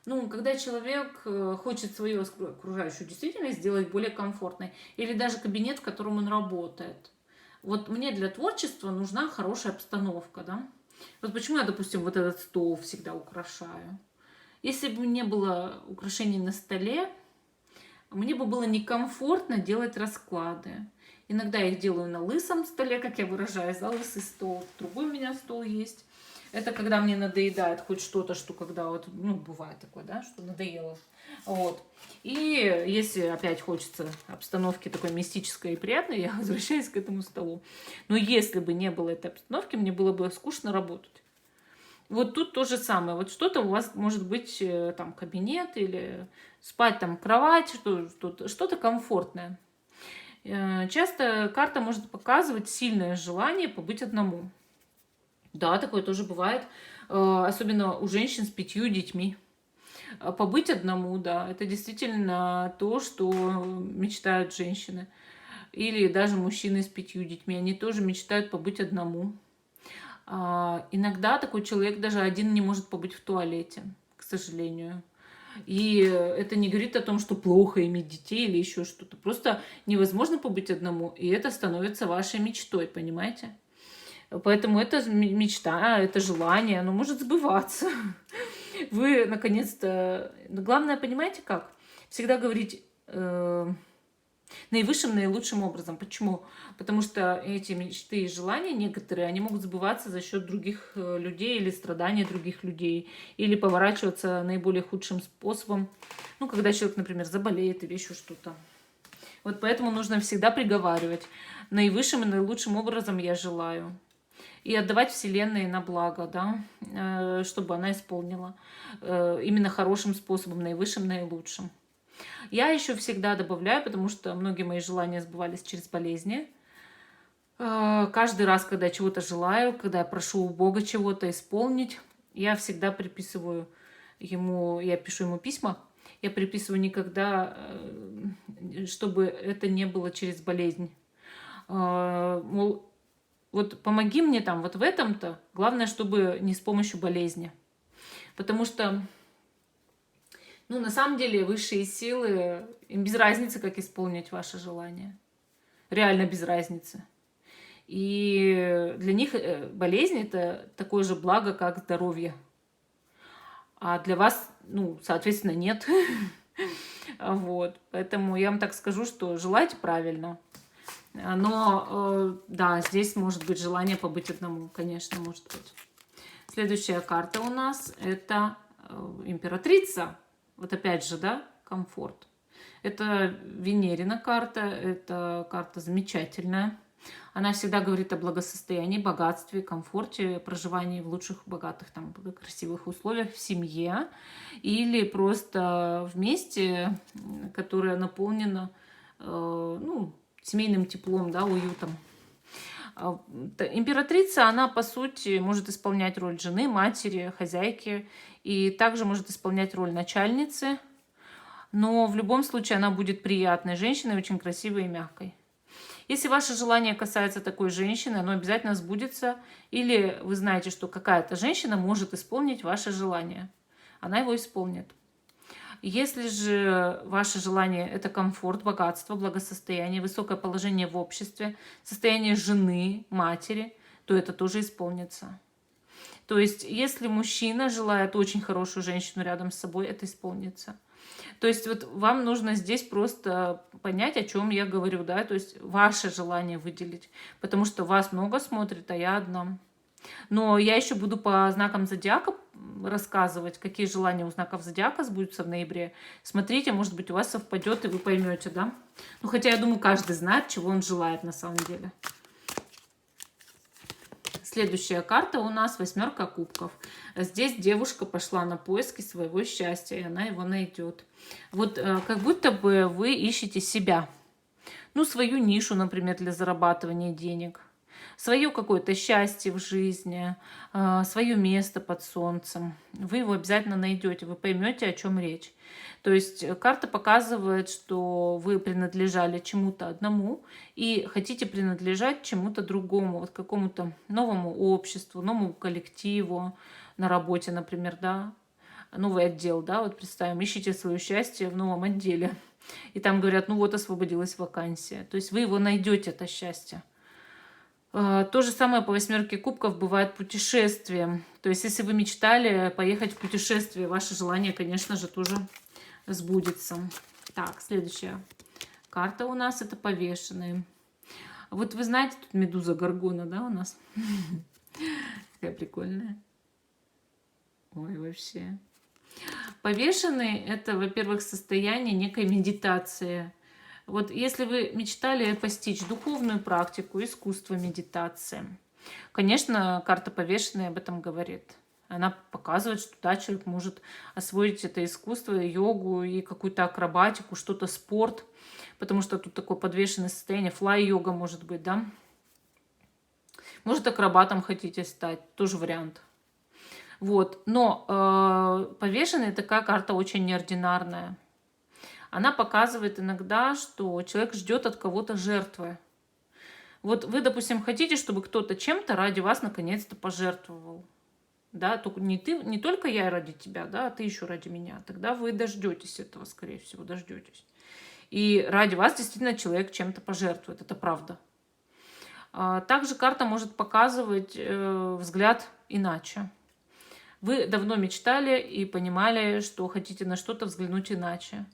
Ну, когда человек хочет свою окружающую действительность сделать более комфортной, или даже кабинет, в котором он работает. Вот мне для творчества нужна хорошая обстановка, да. Вот почему я, допустим, вот этот стол всегда украшаю. Если бы не было украшений на столе, мне бы было некомфортно делать расклады. Иногда я их делаю на лысом столе, как я выражаюсь, да, лысый стол. Другой у меня стол есть. Это когда мне надоедает хоть что-то, что когда вот, ну, бывает такое, да, что надоело. Вот. И если опять хочется обстановки такой мистической и приятной, я возвращаюсь к этому столу. Но если бы не было этой обстановки, мне было бы скучно работать. Вот тут то же самое. Вот что-то у вас может быть там кабинет или спать там кровать, что-то комфортное. Часто карта может показывать сильное желание побыть одному. Да, такое тоже бывает, особенно у женщин с 5 детьми. Побыть одному, да, это действительно то, что мечтают женщины. Или даже мужчины с 5 детьми, они тоже мечтают побыть одному. Иногда такой человек даже один не может побыть в туалете, к сожалению. И это не говорит о том, что плохо иметь детей или еще что-то. Просто невозможно побыть одному, и это становится вашей мечтой, понимаете? Поэтому это мечта, это желание, оно может сбываться. Вы, наконец-то... Главное, понимаете как? Всегда говорить наивысшим, наилучшим образом. Почему? Потому что эти мечты и желания некоторые, они могут сбываться за счет других людей или страдания других людей, или поворачиваться наиболее худшим способом. Ну, когда человек, например, заболеет или еще что-то. Вот поэтому нужно всегда приговаривать. Наивысшим и наилучшим образом я желаю. и отдавать Вселенной на благо, да, чтобы она исполнила именно хорошим способом, наивысшим, наилучшим. Я еще всегда добавляю, потому что многие мои желания сбывались через болезни. Каждый раз, когда я чего-то желаю, когда я прошу у Бога чего-то исполнить, я всегда приписываю ему, я пишу ему письма, я приписываю никогда, чтобы это не было через болезнь. Мол, вот помоги мне там вот в этом-то, главное, чтобы не с помощью болезни. Потому что, ну, на самом деле, высшие силы, им без разницы, как исполнить ваше желание. Реально без разницы. И для них болезнь – это такое же благо, как здоровье. А для вас, ну, соответственно, нет. Вот. Поэтому я вам так скажу, что желайте правильно. Но, да, здесь может быть желание побыть одному, конечно, может быть. Следующая карта у нас – это императрица. Вот опять же, да, комфорт. Это Венерина карта, это карта замечательная. Она всегда говорит о благосостоянии, богатстве, комфорте, проживании в лучших, богатых, там, красивых условиях в семье или просто в месте, которое наполнено, ну, семейным теплом, да, уютом. Императрица, она, по сути, может исполнять роль жены, матери, хозяйки и также может исполнять роль начальницы, но в любом случае она будет приятной женщиной, очень красивой и мягкой. Если ваше желание касается такой женщины, оно обязательно сбудется, или вы знаете, что какая-то женщина может исполнить ваше желание. Она его исполнит. Если же ваше желание – это комфорт, богатство, благосостояние, высокое положение в обществе, состояние жены, матери, то это тоже исполнится. То есть, если мужчина желает очень хорошую женщину рядом с собой, это исполнится. То есть вот вам нужно здесь просто понять, о чем я говорю, да, то есть ваше желание выделить, потому что вас много смотрит, а я одна. Но я еще буду по знакам зодиака рассказывать, какие желания у знаков зодиака сбудутся в ноябре. Смотрите, может быть, у вас совпадет, и вы поймете, да? Ну, хотя я думаю, каждый знает, чего он желает на самом деле. Следующая карта у нас восьмерка кубков. Здесь девушка пошла на поиски своего счастья, и она его найдет. Вот как будто бы вы ищете себя. Ну, свою нишу, например, для зарабатывания денег. Свое какое-то счастье в жизни, свое место под солнцем. Вы его обязательно найдете, вы поймете, о чем речь. То есть карта показывает, что вы принадлежали чему-то одному и хотите принадлежать чему-то другому, вот какому-то новому обществу, новому коллективу на работе, например, да, новый отдел, да, вот представим, ищите свое счастье в новом отделе. И там говорят, ну вот освободилась вакансия. То есть вы его найдете, это счастье. То же самое по восьмерке кубков бывает путешествие. То есть, если вы мечтали поехать в путешествие, ваше желание, конечно же, тоже сбудется. Так, следующая карта у нас это повешенные. Вот вы знаете, тут медуза Горгона, да, у нас? Такая прикольная. Ой, вообще. Повешенные это, во-первых, состояние некой медитации. Вот если вы мечтали постичь духовную практику, искусство медитации, конечно, карта повешенной об этом говорит. Она показывает, что да, человек может освоить это искусство, йогу и какую-то акробатику, что-то спорт, потому что тут такое подвешенное состояние, флай-йога может быть, да. Может, акробатом хотите стать, тоже вариант. Вот, но повешенная такая карта очень неординарная. Она показывает иногда, что человек ждет от кого-то жертвы. Вот вы, допустим, хотите, чтобы кто-то чем-то ради вас наконец-то пожертвовал. Да, только не ты, не только я ради тебя, да, а ты еще ради меня. Тогда вы дождетесь этого, скорее всего, дождетесь. И ради вас действительно человек чем-то пожертвует, это правда. Также карта может показывать взгляд иначе. Вы давно мечтали и понимали, что хотите на что-то взглянуть иначе.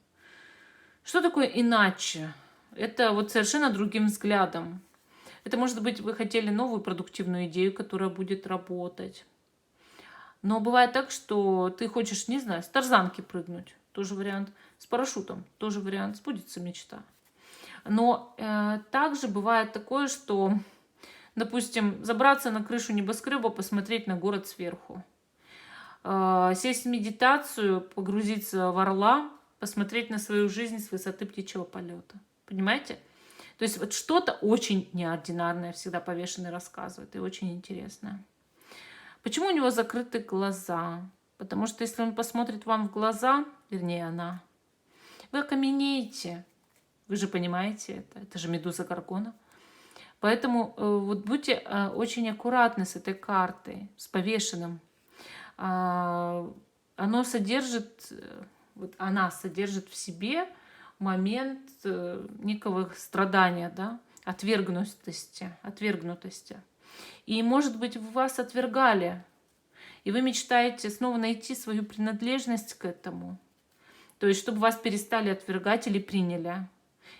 Что такое иначе? Это вот совершенно другим взглядом. Это может быть, вы хотели новую продуктивную идею, которая будет работать. Но бывает так, что ты хочешь, не знаю, с тарзанки прыгнуть. Тоже вариант. С парашютом. Тоже вариант. Сбудется мечта. Но также бывает такое, что, допустим, забраться на крышу небоскреба, посмотреть на город сверху. Сесть в медитацию, погрузиться в орла, посмотреть на свою жизнь с высоты птичьего полета. Понимаете? То есть вот что-то очень неординарное всегда повешенный рассказывает и очень интересное. Почему у него закрыты глаза? Потому что если он посмотрит вам в глаза, вернее она, вы окаменеете. Вы же понимаете это же медуза Горгона. Поэтому вот будьте очень аккуратны с этой картой, с повешенным. Оно содержит, вот она содержит в себе момент некого страдания, да, отвергнутости. И, может быть, вас отвергали, и вы мечтаете снова найти свою принадлежность к этому. То есть, чтобы вас перестали отвергать или приняли.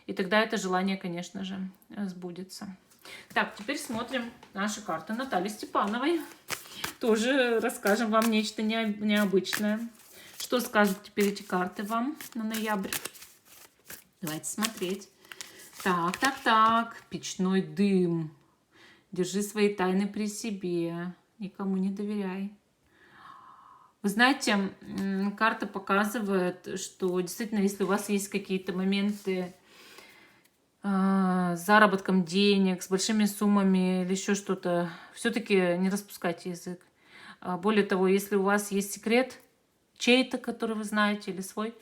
И тогда это желание, конечно же, сбудется. Так, теперь смотрим наши карты Натальи Степановой. Тоже расскажем вам нечто необычное. Что скажут теперь эти карты вам на ноябрь? Давайте смотреть. Так. Печной дым. Держи свои тайны при себе. Никому не доверяй. Вы знаете, карта показывает, что действительно, если у вас есть какие-то моменты с заработком денег, с большими суммами или еще что-то, все-таки не распускайте язык. Более того, если у вас есть секрет чей-то, который вы знаете, или свой,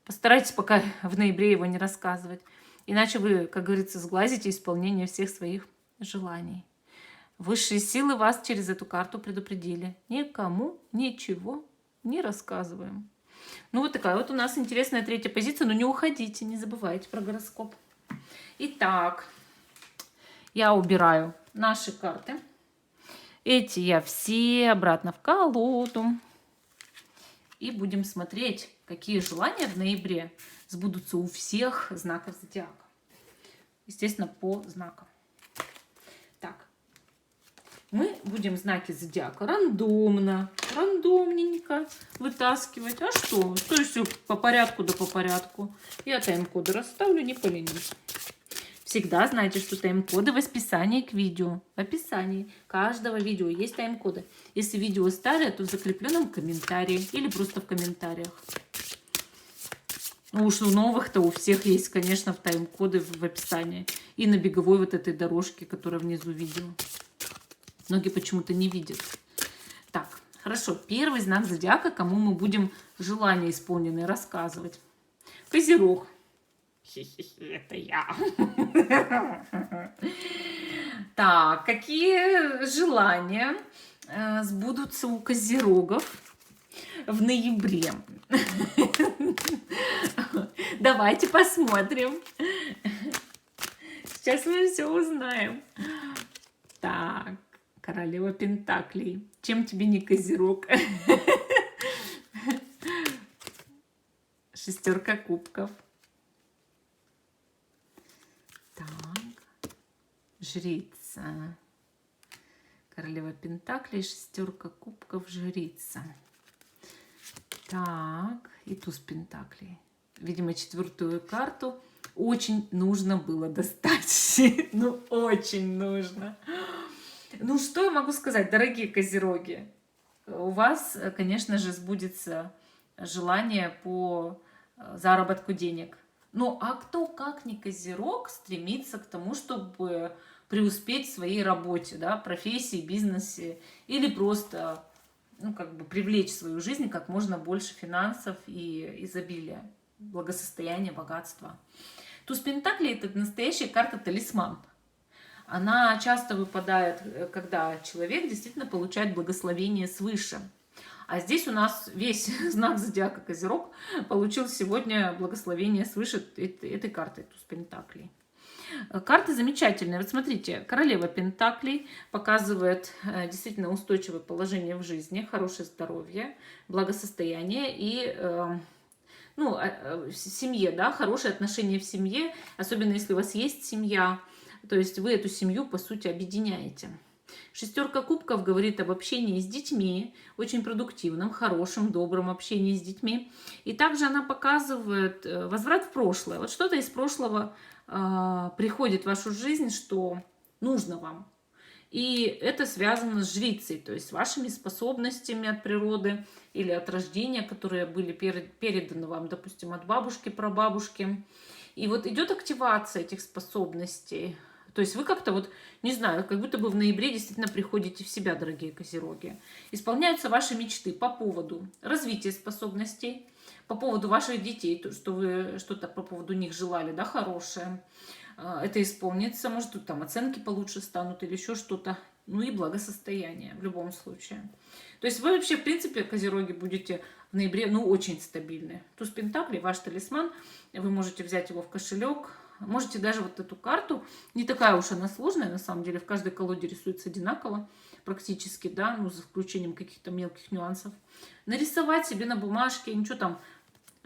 постарайтесь пока в ноябре его не рассказывать. Иначе вы, как говорится, сглазите исполнение всех своих желаний. Высшие силы вас через эту карту предупредили. Никому ничего не рассказываем. Ну, вот такая вот у нас интересная третья позиция. Но не уходите, не забывайте про гороскоп. Итак, я убираю наши карты. Эти я все обратно в колоду. И будем смотреть, какие желания в ноябре сбудутся у всех знаков зодиака. Естественно, по знакам. Так, мы будем знаки зодиака рандомненько вытаскивать. А что? То есть все по порядку да по порядку. Я тайм-коды расставлю, не поленюсь. Всегда знайте, что тайм-коды в описании к видео. В описании каждого видео есть тайм-коды. Если видео старое, то в закрепленном комментарии или просто в комментариях. Ну уж у новых-то у всех есть, конечно, в тайм-коды в описании. И на беговой вот этой дорожке, которая внизу видео. Многие почему-то не видят. Так, хорошо. Первый знак зодиака, кому мы будем желания исполненные рассказывать. Козерог. Это я. Так, какие желания сбудутся у козерогов в ноябре? Давайте посмотрим. Сейчас мы все узнаем. Так, королева пентаклей. Чем тебе не козерог? Шестерка кубков. Так, жрица. Королева пентаклей, шестерка кубков, жрица. Так, и туз пентаклей. Видимо, четвертую карту очень нужно было достать. Ну, очень нужно. Ну, что я могу сказать, дорогие козероги? У вас, конечно же, сбудется желание по заработку денег. Ну, а кто, как не козерог, стремится к тому, чтобы преуспеть в своей работе, да, профессии, бизнесе, или просто, ну, как бы привлечь в свою жизнь как можно больше финансов и изобилия, благосостояния, богатства. Туз пентаклей – это настоящая карта-талисман. Она часто выпадает, когда человек действительно получает благословение свыше. А здесь у нас весь знак зодиака Козерог получил сегодня благословение свыше этой карты, туз пентаклей. Карты замечательные. Вот смотрите, королева пентаклей показывает действительно устойчивое положение в жизни, хорошее здоровье, благосостояние и в семье, да, хорошие отношения в семье, особенно если у вас есть семья, то есть вы эту семью, по сути, объединяете. Шестерка кубков говорит об общении с детьми, очень продуктивном, хорошем, добром общении с детьми. И также она показывает возврат в прошлое. Вот что-то из прошлого приходит в вашу жизнь, что нужно вам. И это связано с жрицей, то есть вашими способностями от природы или от рождения, которые были переданы вам, допустим, от бабушки, прабабушки. И вот идет активация этих способностей. То есть вы как-то вот, не знаю, как будто бы в ноябре действительно приходите в себя, дорогие козероги. Исполняются ваши мечты по поводу развития способностей, по поводу ваших детей, то, что вы что-то по поводу них желали, да, хорошее. Это исполнится, может, тут там оценки получше станут или еще что-то. Ну и благосостояние в любом случае. То есть вы вообще, в принципе, козероги, будете в ноябре, ну, очень стабильны. Туз Пентаклей, ваш талисман, вы можете взять его в кошелек. Можете даже вот эту карту, не такая уж она сложная, на самом деле, в каждой колоде рисуется одинаково, практически, да, ну, за включением каких-то мелких нюансов. Нарисовать себе на бумажке, ничего там,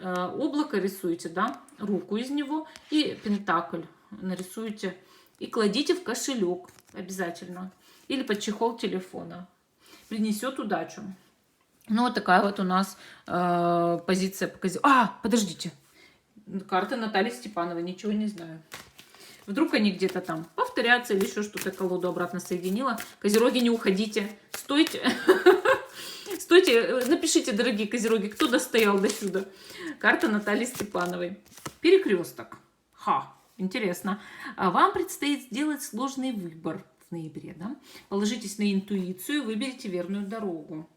облако рисуете, да, руку из него и пентакль нарисуете и кладите в кошелек обязательно. Или под чехол телефона. Принесет удачу. Ну, вот такая вот у нас позиция по козерогам. Подождите. Карта Натальи Степановой. Ничего не знаю. Вдруг они где-то там повторятся или еще что-то, колоду обратно соединила. Козероги, не уходите. Стойте. Стойте. Напишите, дорогие козероги, кто достоял до сюда. Карта Натальи Степановой. Перекресток. Ха. Интересно. Вам предстоит сделать сложный выбор в ноябре. Да? Положитесь на интуицию, выберите верную дорогу.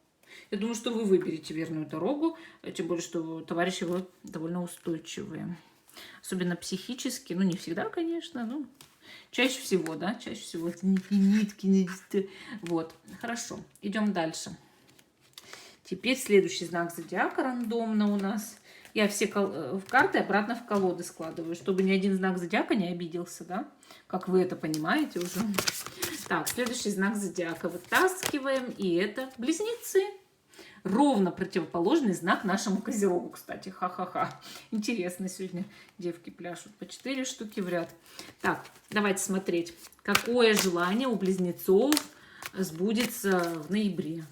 Я думаю, что вы выберете верную дорогу, тем более, что товарищи вы довольно устойчивые. Особенно психически. Ну, не всегда, конечно, но чаще всего, да, чаще всего. Вот, хорошо, идем дальше. Теперь следующий знак зодиака рандомно у нас. Я все карты обратно в колоды складываю, чтобы ни один знак зодиака не обиделся, да? Как вы это понимаете уже. Так, следующий знак зодиака вытаскиваем. И это близнецы. Ровно противоположный знак нашему козерогу, кстати. Ха-ха-ха. Интересно сегодня девки пляшут по 4 штуки в ряд. Так, давайте смотреть, какое желание у близнецов сбудется в ноябре.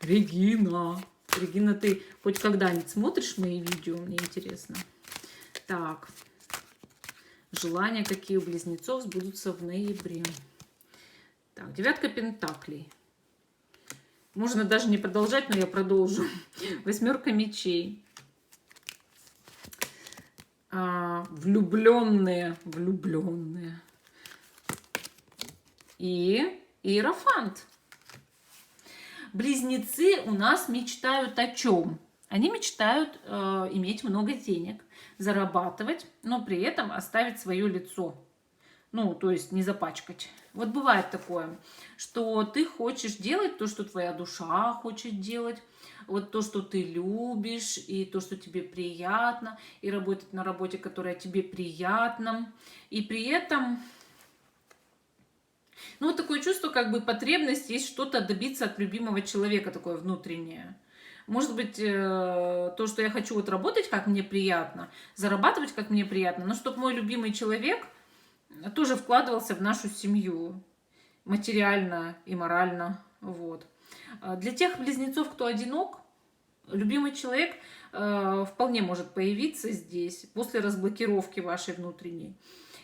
Регина. Регина, ты хоть когда-нибудь смотришь мои видео? Мне интересно. Так. Желания какие у близнецов сбудутся в ноябре. Так, 9 пентаклей. Можно даже не продолжать, но я продолжу. 8 мечей. Влюбленные. Влюбленные. И Иерофант. Близнецы у нас мечтают о чем? Они мечтают иметь много денег, зарабатывать, но при этом оставить свое лицо. Ну, то есть не запачкать. Вот бывает такое, что ты хочешь делать то, что твоя душа хочет делать, вот то, что ты любишь, и то, что тебе приятно, и работать на работе, которая тебе приятна, и при этом... Ну, вот такое чувство, как бы потребность есть что-то добиться от любимого человека, такое внутреннее. Может быть, то, что я хочу вот работать, как мне приятно, зарабатывать, как мне приятно, но чтобы мой любимый человек тоже вкладывался в нашу семью материально и морально. Вот. Для тех близнецов, кто одинок, любимый человек вполне может появиться здесь после разблокировки вашей внутренней.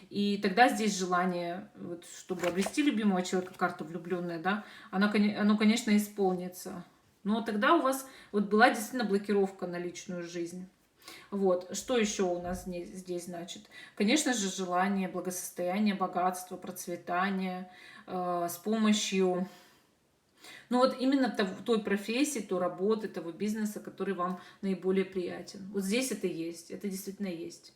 И тогда здесь желание, вот, чтобы обрести любимого человека, карта влюбленная, да, оно, конечно, исполнится. Но тогда у вас вот была действительно блокировка на личную жизнь. Вот. Что еще у нас здесь значит? Конечно же, желание благосостояния, богатства, процветания с помощью... Ну вот именно той профессии, той работы, того бизнеса, который вам наиболее приятен. Вот здесь это есть, это действительно есть.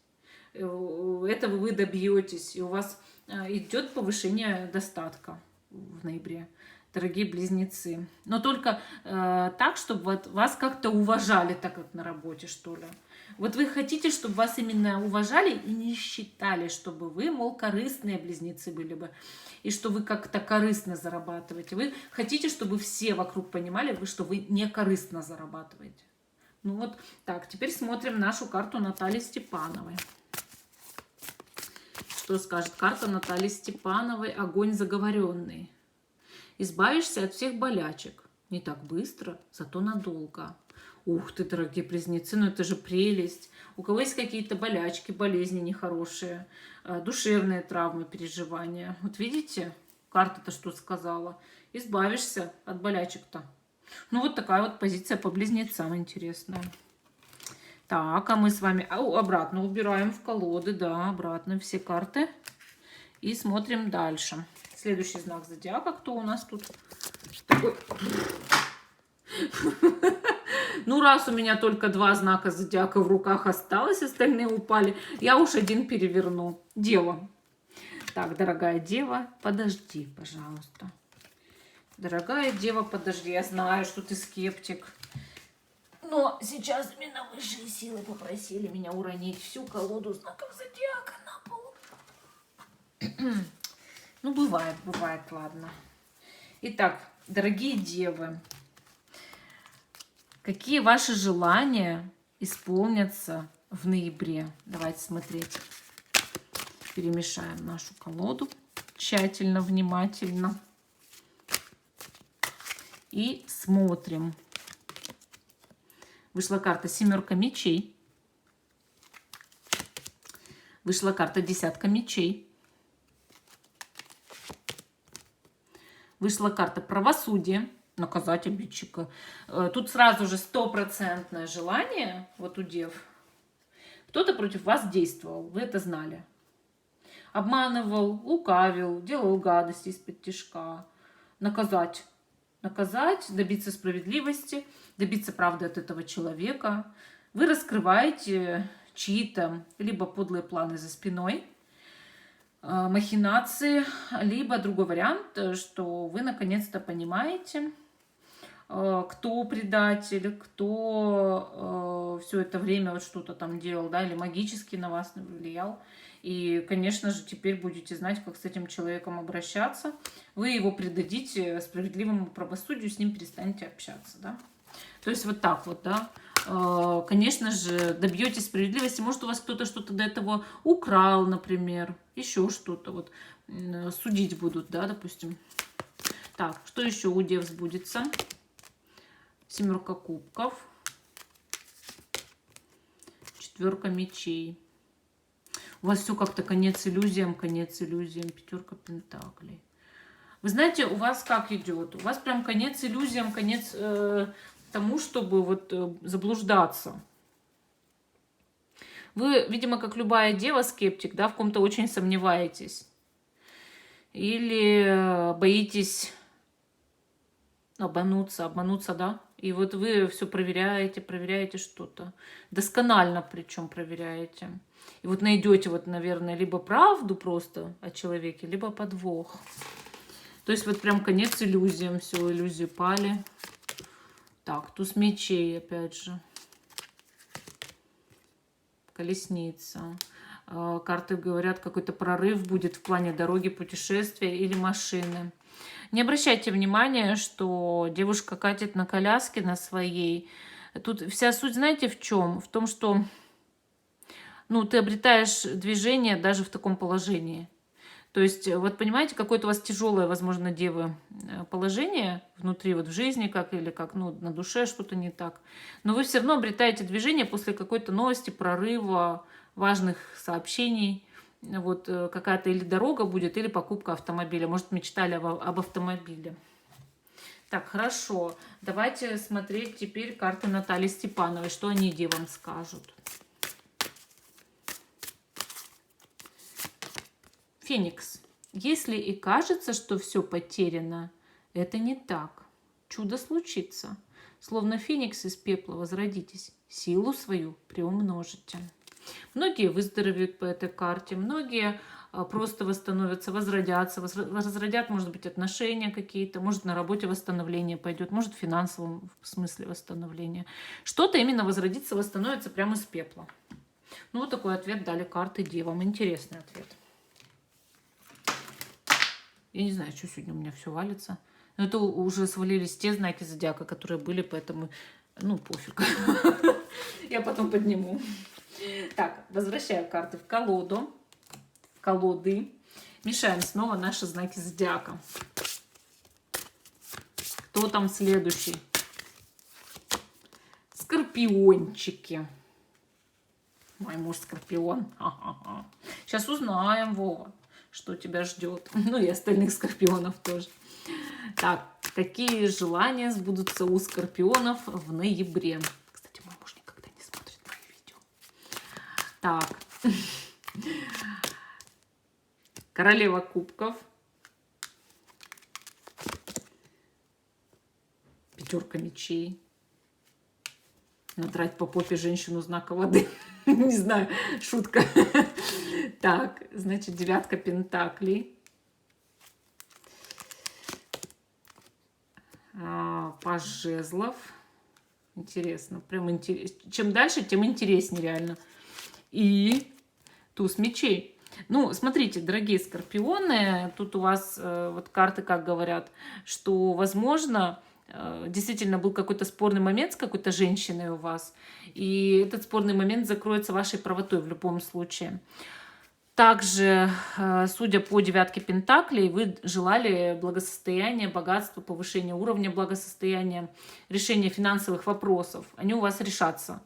Этого вы добьетесь, и у вас идет повышение достатка в ноябре, дорогие близнецы. Но только так, чтобы вот вас как-то уважали, так как на работе, что ли. Вот вы хотите, чтобы вас именно уважали и не считали, чтобы вы, мол, корыстные близнецы были бы, и что вы как-то корыстно зарабатываете. Вы хотите, чтобы все вокруг понимали, что вы не корыстно зарабатываете. Ну вот так, теперь смотрим нашу карту Натальи Степановой. Что скажет карта Натальи Степановой? Огонь заговоренный. Избавишься от всех болячек. Не так быстро, зато надолго. Ух ты, дорогие близнецы, ну это же прелесть. У кого есть какие-то болячки, болезни нехорошие, душевные травмы, переживания. Вот видите, карта-то что сказала? Избавишься от болячек-то. Ну вот такая вот позиция по близнецам интересная. Так, а мы с вами обратно убираем в колоды, да, обратно все карты. И смотрим дальше. Следующий знак зодиака, кто у нас тут такой... Ну, раз у меня только 2 знака зодиака в руках осталось, остальные упали, я уж один переверну. Дева. Так, дорогая дева, подожди, пожалуйста. Дорогая дева, подожди. Я знаю, что ты скептик. Но сейчас именно высшие силы попросили меня уронить всю колоду знаков зодиака на пол. Ну, бывает, ладно. Итак, дорогие девы, какие ваши желания исполнятся в ноябре? Давайте смотреть. Перемешаем нашу колоду тщательно, внимательно. И смотрим. Вышла карта 7 мечей. Вышла карта 10 мечей. Вышла карта правосудия. Наказать обидчика. Тут сразу же 100% желание, вот у дев. Кто-то против вас действовал, вы это знали. Обманывал, лукавил, делал гадости из-под тишка. Наказать, добиться справедливости, добиться правды от этого человека. Вы раскрываете чьи-то либо подлые планы за спиной, махинации, либо другой вариант, что вы наконец-то понимаете, кто предатель, кто все это время вот что-то там делал, да, или магически на вас влиял. И, конечно же, теперь будете знать, как с этим человеком обращаться. Вы его предадите справедливому правосудию, с ним перестанете общаться, да. То есть вот так вот, да. Конечно же, добьетесь справедливости. Может, у вас кто-то что-то до этого украл, например, еще что-то. Вот судить будут, да, допустим. Так, что еще у дев сбудется? 7 кубков. 4 мечей. У вас все как-то конец иллюзиям, 5 пентаклей. Вы знаете, у вас как идет? У вас прям конец иллюзиям, конец тому, чтобы вот заблуждаться. Вы, видимо, как любая дева, скептик, да, в ком-то очень сомневаетесь. Или боитесь обмануться, да. И вот вы все проверяете что-то. Досконально причем проверяете. И вот найдете, вот, наверное, либо правду просто о человеке, либо подвох. То есть вот прям конец иллюзиям. Все, иллюзии пали. Так, туз мечей, опять же. Колесница. Карты говорят, какой-то прорыв будет в плане дороги, путешествия или машины. Не обращайте внимания, что девушка катит на коляске на своей. Тут вся суть, знаете, в чем? В том, что ты обретаешь движение даже в таком положении. То есть, вот понимаете, какое-то у вас тяжелое, возможно, девы, положение внутри, вот в жизни, или на душе что-то не так. Но вы все равно обретаете движение после какой-то новости, прорыва, важных сообщений. Вот какая-то или дорога будет, или покупка автомобиля. Может, мечтали об автомобиле. Так, хорошо. Давайте смотреть теперь карты Натальи Степановой. Что они девам скажут. Феникс. Если и кажется, что все потеряно, это не так. Чудо случится. Словно феникс из пепла возродитесь. Силу свою приумножите. Многие выздоровеют по этой карте, многие просто восстановятся, возродятся. Возродят, может быть, отношения какие-то, может, на работе восстановление пойдет, может, в финансовом смысле восстановление. Что-то именно возродится, восстановится прямо из пепла. Ну, вот такой ответ дали карты девам. Интересный ответ. Я не знаю, что сегодня у меня все валится. Но это уже свалились те знаки зодиака, которые были, поэтому, пофиг. Я потом подниму. Так, возвращаю карты в колоду. В колоды. Мешаем снова наши знаки зодиака. Кто там следующий? скорпиончики. Мой муж скорпион. Ха-ха-ха. Сейчас узнаем, Вова, что тебя ждет. Ну и остальных скорпионов тоже. Так, какие желания сбудутся у скорпионов в ноябре? Кстати, мой муж никогда не смотрит мои видео. Так. Королева кубков. Пятерка мечей. Надрать по попе женщину знака воды. Не знаю, шутка. Так, значит, девятка пентаклей. Паж жезлов. Интересно, прям интересно. Чем дальше, тем интереснее реально. И туз мечей. Ну, смотрите, дорогие скорпионы, тут у вас вот карты как говорят, что, возможно, действительно был какой-то спорный момент с какой-то женщиной у вас, и этот спорный момент закроется вашей правотой в любом случае. Также, судя по девятке пентаклей, вы желали благосостояния, богатства, повышения уровня благосостояния, решения финансовых вопросов. Они у вас решатся.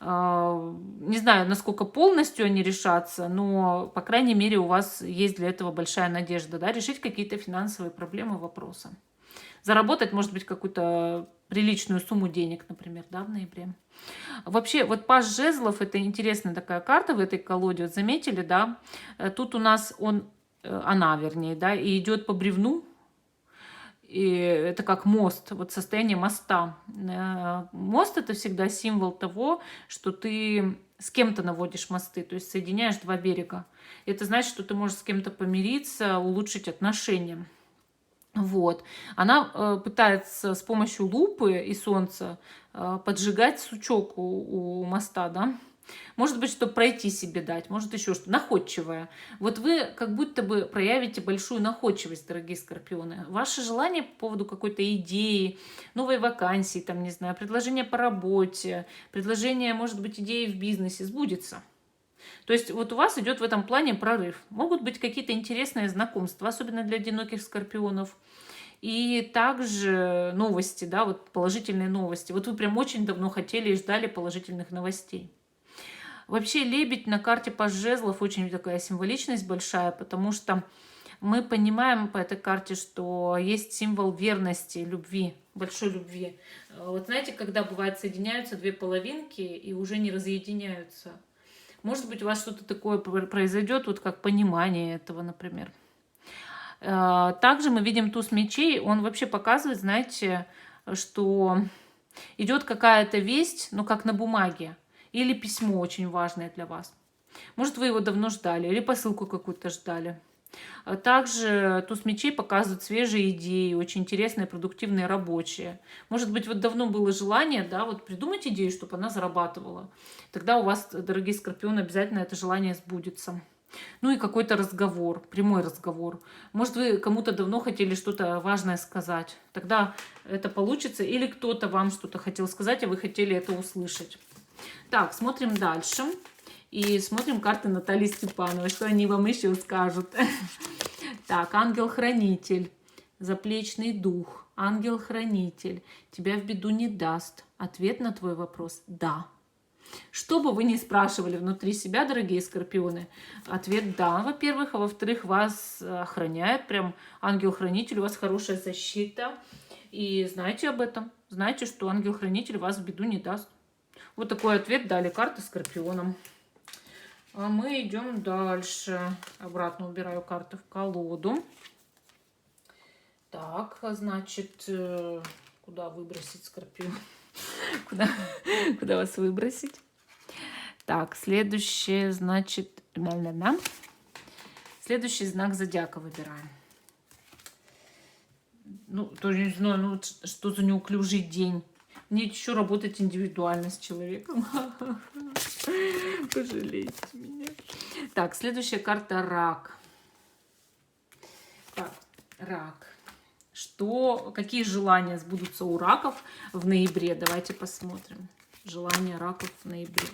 Не знаю, насколько полностью они решатся, но, по крайней мере, у вас есть для этого большая надежда, да, решить какие-то финансовые проблемы, вопросы. Заработать, может быть, какую-то приличную сумму денег, например, да, в ноябре. Вообще, вот паж жезлов — это интересная такая карта в этой колоде. Вот заметили, да? Тут у нас она, вернее, да, и идет по бревну. И это как мост, вот состояние моста. Мост — это всегда символ того, что ты с кем-то наводишь мосты, то есть соединяешь два берега. Это значит, что ты можешь с кем-то помириться, улучшить отношения. Вот. Она пытается с помощью лупы и солнца поджигать сучок у моста, да. Может быть, чтобы пройти себе дать, может еще что-то. Находчивая. Вот вы как будто бы проявите большую находчивость, дорогие скорпионы. Ваши желания по поводу какой-то идеи, новой вакансии, там, не знаю, предложения по работе, предложения, может быть, идеи в бизнесе сбудется. То есть вот у вас идет в этом плане прорыв. Могут быть какие-то интересные знакомства, особенно для одиноких скорпионов. И также новости, да, вот положительные новости. Вот вы прям очень давно хотели и ждали положительных новостей. Вообще лебедь на карте паж жезлов очень такая символичность большая, потому что мы понимаем по этой карте, что есть символ верности, любви, большой любви. Вот знаете, когда бывает соединяются две половинки и уже не разъединяются. Может быть, у вас что-то такое произойдет, вот как понимание этого, например. Также мы видим туз мечей. Он вообще показывает, знаете, что идет какая-то весть, но как на бумаге. Или письмо очень важное для вас. Может, вы его давно ждали, или посылку какую-то ждали. Также туз мечей показывает свежие идеи, очень интересные, продуктивные, рабочие. Может быть, вот давно было желание, да, вот придумать идею, чтобы она зарабатывала. Тогда у вас, дорогие скорпионы, обязательно это желание сбудется. Ну и какой-то разговор, прямой разговор. Может, вы кому-то давно хотели что-то важное сказать. Тогда это получится. Или кто-то вам что-то хотел сказать, а вы хотели это услышать. Так, смотрим дальше. И смотрим карты Натальи Степановой, что они вам еще скажут. Так, ангел-хранитель, заплечный дух, ангел-хранитель, тебя в беду не даст. Ответ на твой вопрос – да. Что бы вы ни спрашивали внутри себя, дорогие скорпионы, ответ – да, во-первых, а во-вторых, вас охраняет, прям ангел-хранитель, у вас хорошая защита. И знайте об этом, знайте, что ангел-хранитель вас в беду не даст. Вот такой ответ дали карты скорпионам. А мы идем дальше. Обратно убираю карты в колоду. Так, значит, куда выбросить скорпион? Куда вас выбросить? Так, следующее, значит, следующий знак зодиака выбираем. Ну, тоже не знаю, ну, что за неуклюжий день. Мне еще работать индивидуально с человеком. Пожалейте меня. Так, следующая карта рак. Так, рак. Какие желания сбудутся у раков в ноябре? Давайте посмотрим. Желания раков в ноябре.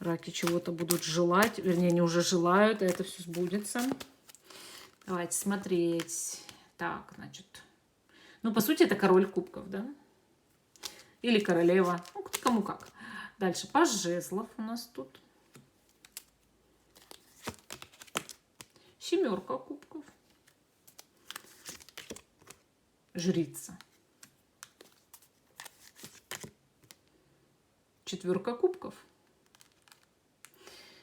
Раки чего-то будут желать. Вернее, они уже желают, а это все сбудется. Давайте смотреть. Так, значит. Ну, по сути, это король кубков, да? Или королева. Ну, кому как. Дальше паж жезлов у нас тут. Семерка кубков. Жрица. Четверка кубков.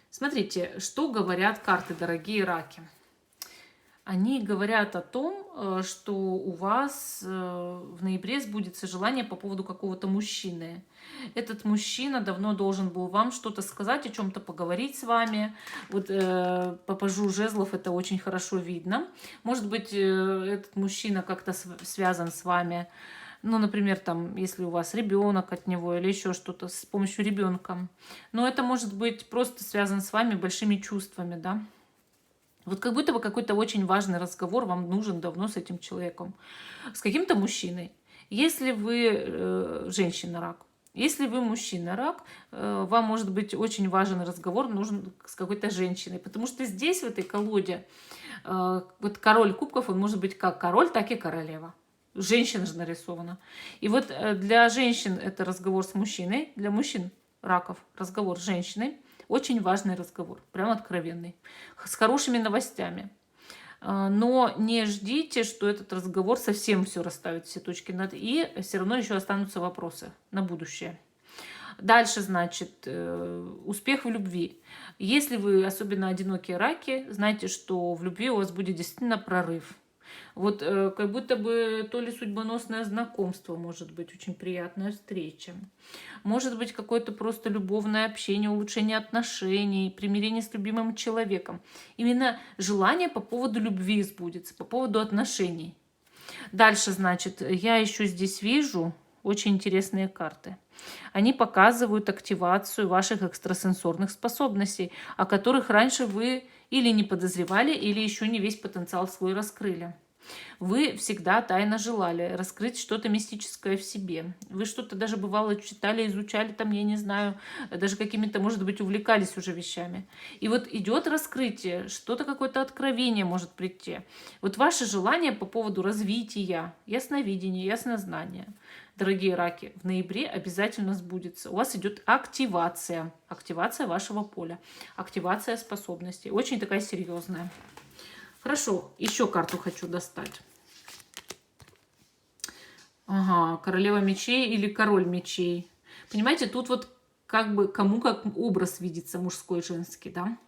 Смотрите, что говорят карты, дорогие раки. Они говорят о том, что у вас в ноябре сбудется желание по поводу какого-то мужчины. Этот мужчина давно должен был вам что-то сказать, о чем-то поговорить с вами. Вот по пажу жезлов это очень хорошо видно. Может быть, этот мужчина как-то связан с вами. Ну, например, там, если у вас ребенок от него или еще что-то с помощью ребенка. Но это может быть просто связано с вами большими чувствами, да. Вот как будто бы какой-то очень важный разговор вам нужен давно с этим человеком, с каким-то мужчиной. Если вы женщина-рак, если вы мужчина-рак, вам может быть очень важен разговор нужен с какой-то женщиной, потому что здесь, в этой колоде, вот король кубков, он может быть как король, так и королева. Женщина же нарисована. И вот для женщин это разговор с мужчиной, для мужчин раков разговор с женщиной. Очень важный разговор, прям откровенный, с хорошими новостями. Но не ждите, что этот разговор совсем все расставит, все точки над «и», все равно еще останутся вопросы на будущее. Дальше, значит, успех в любви. Если вы особенно одинокие раки, знайте, что в любви у вас будет действительно прорыв. Вот как будто бы то ли судьбоносное знакомство, может быть, очень приятная встреча. Может быть, какое-то просто любовное общение, улучшение отношений, примирение с любимым человеком. Именно желание по поводу любви сбудется, по поводу отношений. Дальше, значит, я еще здесь вижу очень интересные карты. Они показывают активацию ваших экстрасенсорных способностей, о которых раньше вы или не подозревали, или еще не весь потенциал свой раскрыли. Вы всегда тайно желали раскрыть что-то мистическое в себе. Вы что-то даже бывало читали, изучали, там, я не знаю, даже какими-то, может быть, увлекались уже вещами. И вот идет раскрытие, что-то, какое-то откровение может прийти. Вот ваше желание по поводу развития, ясновидения, яснознания, дорогие раки, в ноябре обязательно сбудется. У вас идет активация, активация вашего поля, активация способностей. Очень такая серьезная. Хорошо, еще карту хочу достать. Ага, королева мечей или король мечей. Понимаете, тут вот как бы кому как образ видится, мужской, женский, да.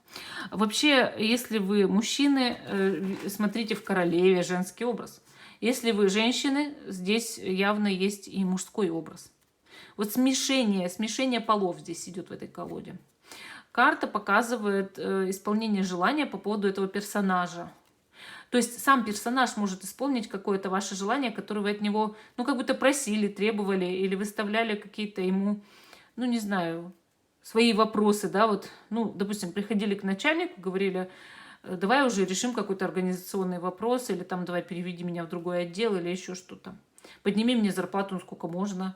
Вообще, если вы мужчины, смотрите в королеве женский образ. Если вы женщины, здесь явно есть и мужской образ. Вот смешение полов здесь идет в этой колоде. Карта показывает исполнение желания по поводу этого персонажа. То есть сам персонаж может исполнить какое-то ваше желание, которое вы от него, ну, как будто просили, требовали или выставляли какие-то ему, ну, не знаю, свои вопросы, да, вот, ну, допустим, приходили к начальнику, говорили, давай уже решим какой-то организационный вопрос, или там, давай переведи меня в другой отдел, или еще что-то. Подними мне зарплату, сколько можно.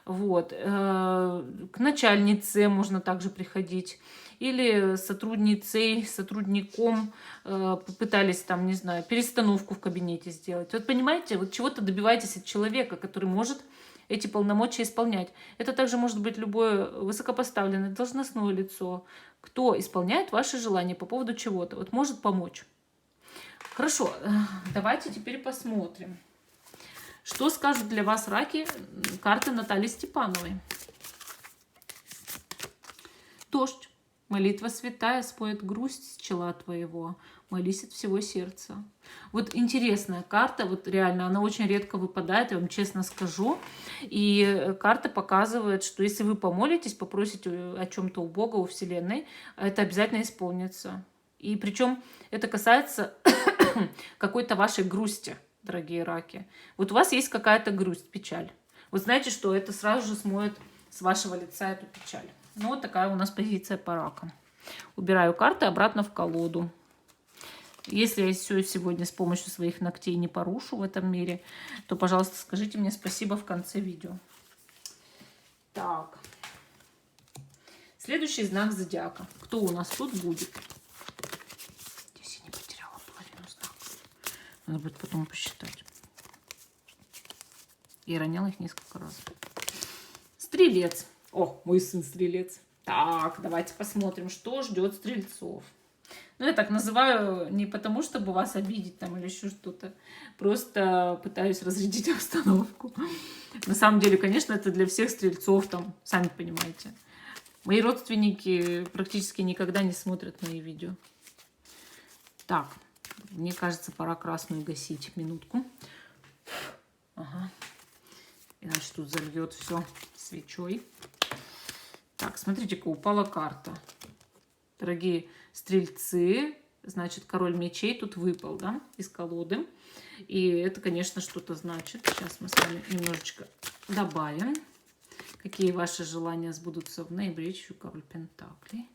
Вот. К начальнице можно также приходить. Или сотрудницей, сотрудником попытались там, не знаю, перестановку в кабинете сделать. Вот понимаете, вот чего-то добиваетесь от человека, который может эти полномочия исполнять. Это также может быть любое высокопоставленное должностное лицо, кто исполняет ваши желания по поводу чего-то. Вот может помочь. Хорошо, давайте теперь посмотрим. Что скажут для вас, раки, карты Натальи Степановой? Дождь. Молитва святая споет грусть с чела твоего. Молись от всего сердца. Вот интересная карта, вот реально, она очень редко выпадает, я вам честно скажу. И карта показывает, что если вы помолитесь, попросите о чем-то у Бога, у Вселенной, это обязательно исполнится. И причем это касается какой-то вашей грусти, дорогие раки. Вот у вас есть какая-то грусть, печаль. Вот знаете, что это сразу же смоет с вашего лица эту печаль. Ну, вот такая у нас позиция по ракам. Убираю карты обратно в колоду. Если я все сегодня с помощью своих ногтей не порушу в этом мире, то, пожалуйста, скажите мне спасибо в конце видео. Так. Следующий знак зодиака. Кто у нас тут будет? Здесь я не потеряла половину знаков. Надо будет потом посчитать. Я роняла их несколько раз. Стрелец. О, мой сын стрелец. Так, давайте посмотрим, что ждет стрельцов. Ну, я так называю не потому, чтобы вас обидеть там или еще что-то. Просто пытаюсь разрядить обстановку. На самом деле, конечно, это для всех стрельцов, там, сами понимаете. Мои родственники практически никогда не смотрят мои видео. Так, мне кажется, пора красную гасить. Минутку. Ага. Иначе тут зальет все свечой. Так, смотрите-ка, упала карта. Дорогие стрельцы, значит, король мечей тут выпал, да, из колоды. И это, конечно, что-то значит. Сейчас мы с вами немножечко добавим. Какие ваши желания сбудутся в ноябре? Еще король пентаклей.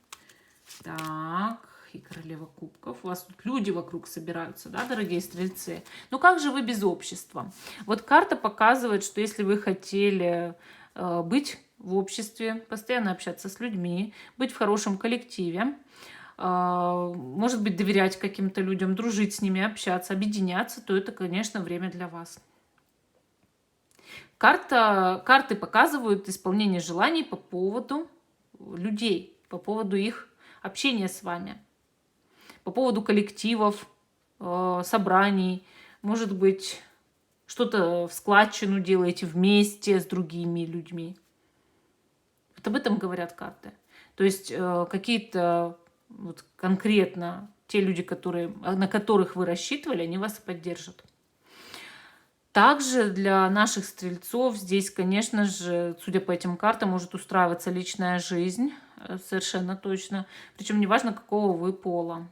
Так, и королева кубков. У вас тут люди вокруг собираются, да, дорогие стрельцы? Ну как же вы без общества? Вот карта показывает, что если вы хотели быть в обществе, постоянно общаться с людьми, быть в хорошем коллективе, может быть, доверять каким-то людям, дружить с ними, общаться, объединяться, то это, конечно, время для вас. Карты показывают исполнение желаний по поводу людей, по поводу их общения с вами, по поводу коллективов, собраний. Может быть, что-то в складчину делаете вместе с другими людьми. Вот об этом говорят карты. То есть какие-то вот конкретно те люди, на которых вы рассчитывали, они вас поддержат. Также для наших стрельцов здесь, конечно же, судя по этим картам, может устраиваться личная жизнь, совершенно точно. Причем неважно, какого вы пола.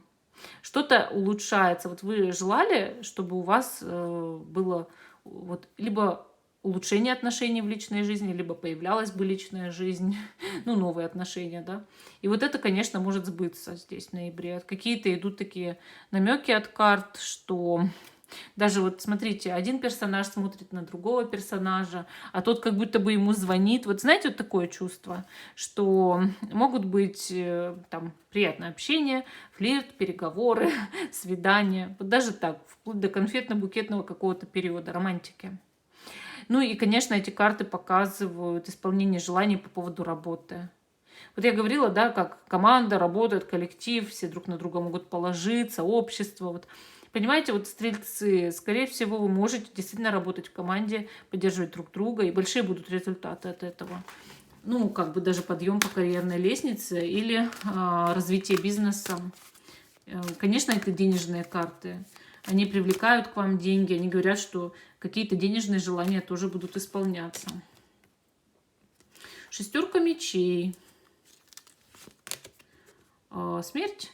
Что-то улучшается. Вот вы желали, чтобы у вас было вот либо улучшение отношений в личной жизни, либо появлялась бы личная жизнь, ну, новые отношения, да. И вот это, конечно, может сбыться здесь в ноябре. Какие-то идут такие намеки от карт, что даже вот смотрите, один персонаж смотрит на другого персонажа, а тот как будто бы ему звонит. Вот знаете, вот такое чувство, что могут быть там приятное общение, флирт, переговоры, свидания. Вот даже так, вплоть до конфетно-букетного какого-то периода романтики. Ну и, конечно, эти карты показывают исполнение желаний по поводу работы. Вот я говорила, да, как команда работает, коллектив, все друг на друга могут положиться, общество. Вот. Понимаете, вот стрельцы, скорее всего, вы можете действительно работать в команде, поддерживать друг друга, и большие будут результаты от этого. Ну, как бы даже подъем по карьерной лестнице или развитие бизнеса. Конечно, это денежные карты. Они привлекают к вам деньги, они говорят, что какие-то денежные желания тоже будут исполняться. Шестерка мечей. Смерть.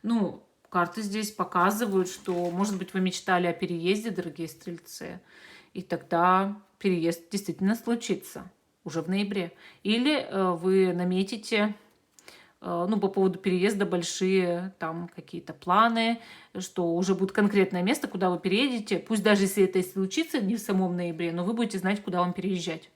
Ну, карты здесь показывают, что, может быть, вы мечтали о переезде, дорогие стрельцы, и тогда переезд действительно случится уже в ноябре. Или вы наметите, ну, по поводу переезда большие там какие-то планы, что уже будет конкретное место, куда вы переедете. Пусть даже если это и случится не в самом ноябре, но вы будете знать, куда вам переезжать.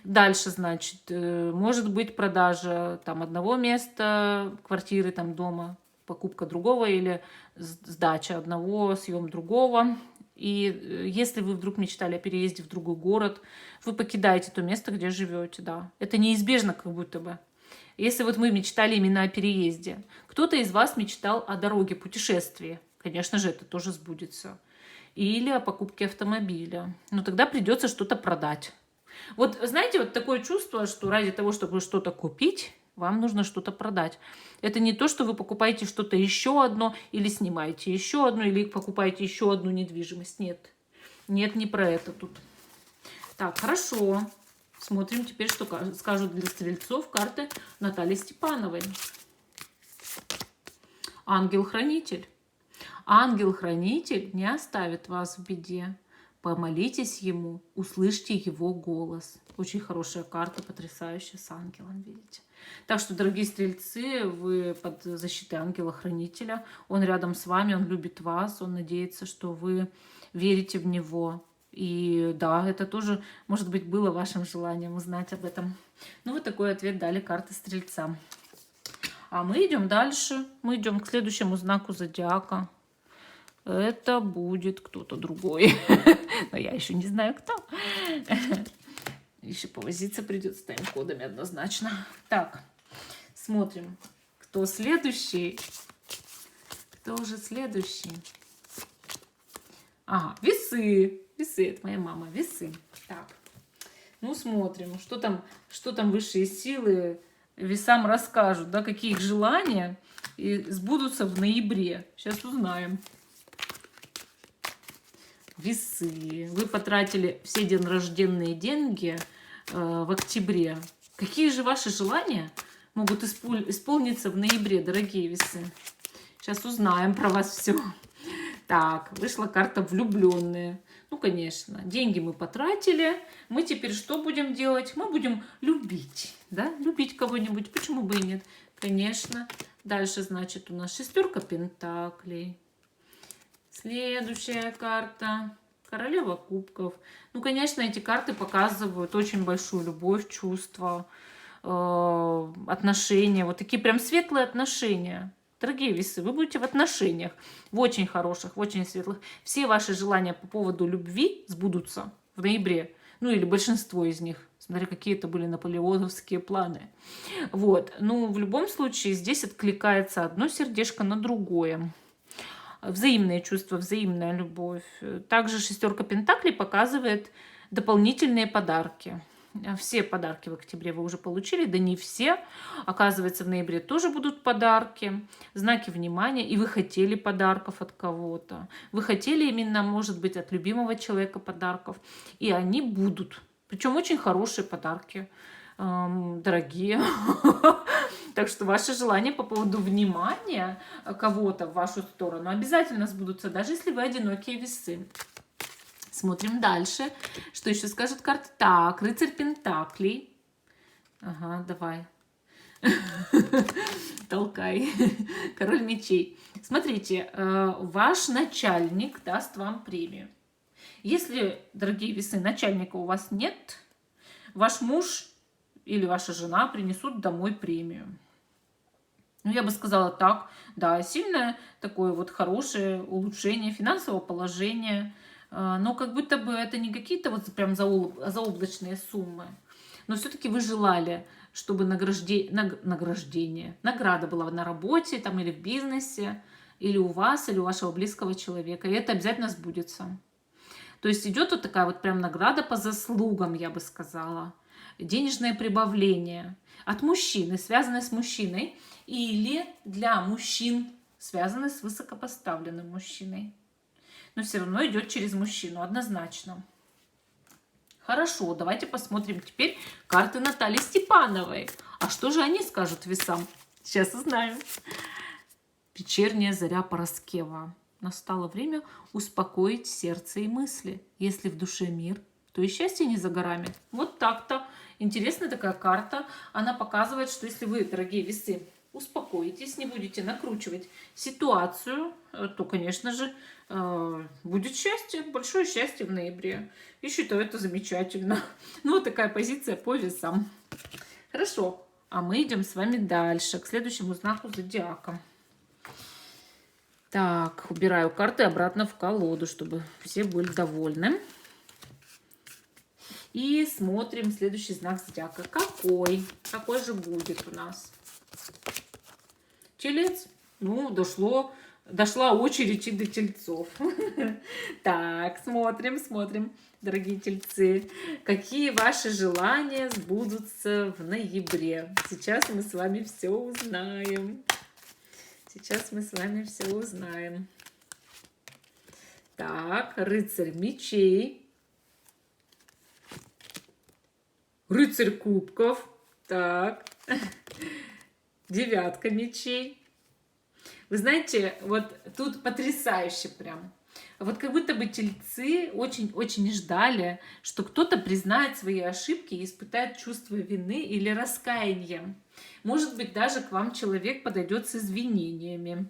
Дальше, значит, может быть продажа там одного места, квартиры, там дома, покупка другого или сдача одного, съем другого. И если вы вдруг мечтали о переезде в другой город, вы покидаете то место, где живете, да. Это неизбежно как будто бы. Если вот мы мечтали именно о переезде, кто-то из вас мечтал о дороге, путешествии, конечно же, это тоже сбудется. Или о покупке автомобиля. Но тогда придется что-то продать. Вот знаете, вот такое чувство, что ради того, чтобы что-то купить, вам нужно что-то продать. Это не то, что вы покупаете что-то еще одно, или снимаете еще одно, или покупаете еще одну недвижимость. Нет. Нет, не про это тут. Так, хорошо. Смотрим теперь, что скажут для стрельцов карты Натальи Степановой. Ангел-хранитель. Ангел-хранитель не оставит вас в беде. Помолитесь ему, услышьте его голос. Очень хорошая карта, потрясающая, с ангелом, видите. Так что, дорогие стрельцы, вы под защитой ангела-хранителя. Он рядом с вами, он любит вас, он надеется, что вы верите в него. И да, это тоже, может быть, было вашим желанием узнать об этом. Ну, вот такой ответ дали карты стрельца. А мы идем дальше. Мы идем к следующему знаку зодиака. Это будет кто-то другой. Но я еще не знаю, кто. Еще повозиться придется с тайм-кодами однозначно. Так, смотрим, кто следующий. Кто уже следующий? Ага, весы. Весы, это моя мама, весы. Так, ну смотрим, что там высшие силы весам расскажут, да, какие их желания и сбудутся в ноябре. Сейчас узнаем. Весы. Вы потратили все день рожденные деньги в октябре. Какие же ваши желания могут исполниться в ноябре, дорогие весы? Сейчас узнаем про вас все. Так, вышла карта влюбленные. Ну, конечно, деньги мы потратили. Мы теперь что будем делать? Мы будем любить, да? Любить кого-нибудь. Почему бы и нет? Конечно. Дальше, значит, у нас шестерка пентаклей. Следующая карта. Королева кубков. Ну, конечно, эти карты показывают очень большую любовь, чувства, отношения. Вот такие прям светлые отношения. Дорогие весы, вы будете в отношениях, в очень хороших, в очень светлых. Все ваши желания по поводу любви сбудутся в ноябре. Ну, или большинство из них. Смотря какие это были наполеоновские планы. Вот. Ну, в любом случае, здесь откликается одно сердечко на другое. Взаимные чувства, взаимная любовь. Также шестерка пентаклей показывает дополнительные подарки. Все подарки в октябре вы уже получили, да не все. Оказывается, в ноябре тоже будут подарки, знаки внимания. И вы хотели подарков от кого-то. Вы хотели именно, может быть, от любимого человека подарков. И они будут. Причем очень хорошие подарки, дорогие. Так что ваши желания по поводу внимания кого-то в вашу сторону обязательно сбудутся, даже если вы одинокие весы. Смотрим дальше. Что еще скажет карта? Так, рыцарь пентаклей. Ага, давай. Толкай. Король мечей. Смотрите, ваш начальник даст вам премию. Если, дорогие весы, начальника у вас нет, ваш муж или ваша жена принесут домой премию. Ну, я бы сказала так, да, сильное такое вот хорошее улучшение финансового положения, но как будто бы это не какие-то вот прям заоблачные суммы. Но все-таки вы желали, чтобы награда была на работе там, или в бизнесе, или у вас, или у вашего близкого человека. И это обязательно сбудется. То есть идет вот такая вот прям награда по заслугам, я бы сказала. Денежное прибавление от мужчины, связанное с мужчиной, или для мужчин, связанное с высокопоставленным мужчиной. Но все равно идет через мужчину, однозначно. Хорошо, давайте посмотрим теперь карты Натальи Степановой. А что же они скажут весам? Сейчас узнаем. Вечерняя заря Пороскева. Настало время успокоить сердце и мысли. Если в душе мир, то и счастье не за горами. Вот так-то. Интересная такая карта. Она показывает, что если вы, дорогие весы, успокоитесь, не будете накручивать ситуацию, то, конечно же, будет счастье, большое счастье в ноябре. И считаю это замечательно. Ну, вот такая позиция по весам. Хорошо. А мы идем с вами дальше, к следующему знаку зодиака. Так, убираю карты обратно в колоду, чтобы все были довольны. И смотрим следующий знак зодиака. Какой? Какой же будет у нас? Телец. Ну, дошла очередь и до тельцов. Так, смотрим, дорогие тельцы. Какие ваши желания сбудутся в ноябре? Сейчас мы с вами все узнаем. Так, рыцарь мечей. Рыцарь кубков. Так. Девятка мечей. Вы знаете, вот тут потрясающе прям. Вот как будто бы тельцы очень-очень ждали, что кто-то признает свои ошибки и испытает чувство вины или раскаяния. Может быть, даже к вам человек подойдет с извинениями.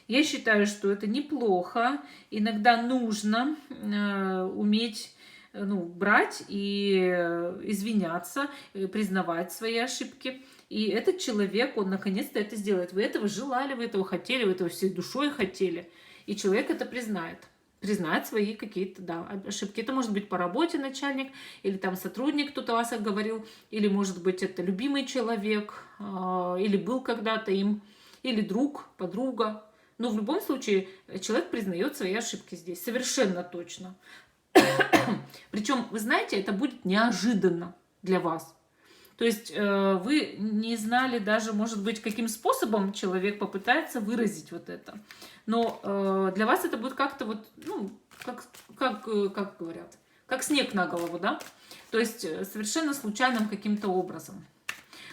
Я считаю, что это неплохо. Иногда нужно уметь брать и извиняться, признавать свои ошибки. И этот человек, он наконец-то это сделает. Вы этого желали, вы этого хотели, вы этого всей душой хотели. И человек это признает. признать свои какие-то, да, ошибки. Это может быть по работе начальник, или там сотрудник кто-то вас оговорил, или может быть это любимый человек, или был когда-то им, или друг, подруга. Но в любом случае человек признает свои ошибки здесь, совершенно точно. Причем, вы знаете, это будет неожиданно для вас. То есть вы не знали даже, может быть, каким способом человек попытается выразить вот это. Но для вас это будет как-то вот, ну, как говорят, как снег на голову, да? То есть совершенно случайным каким-то образом.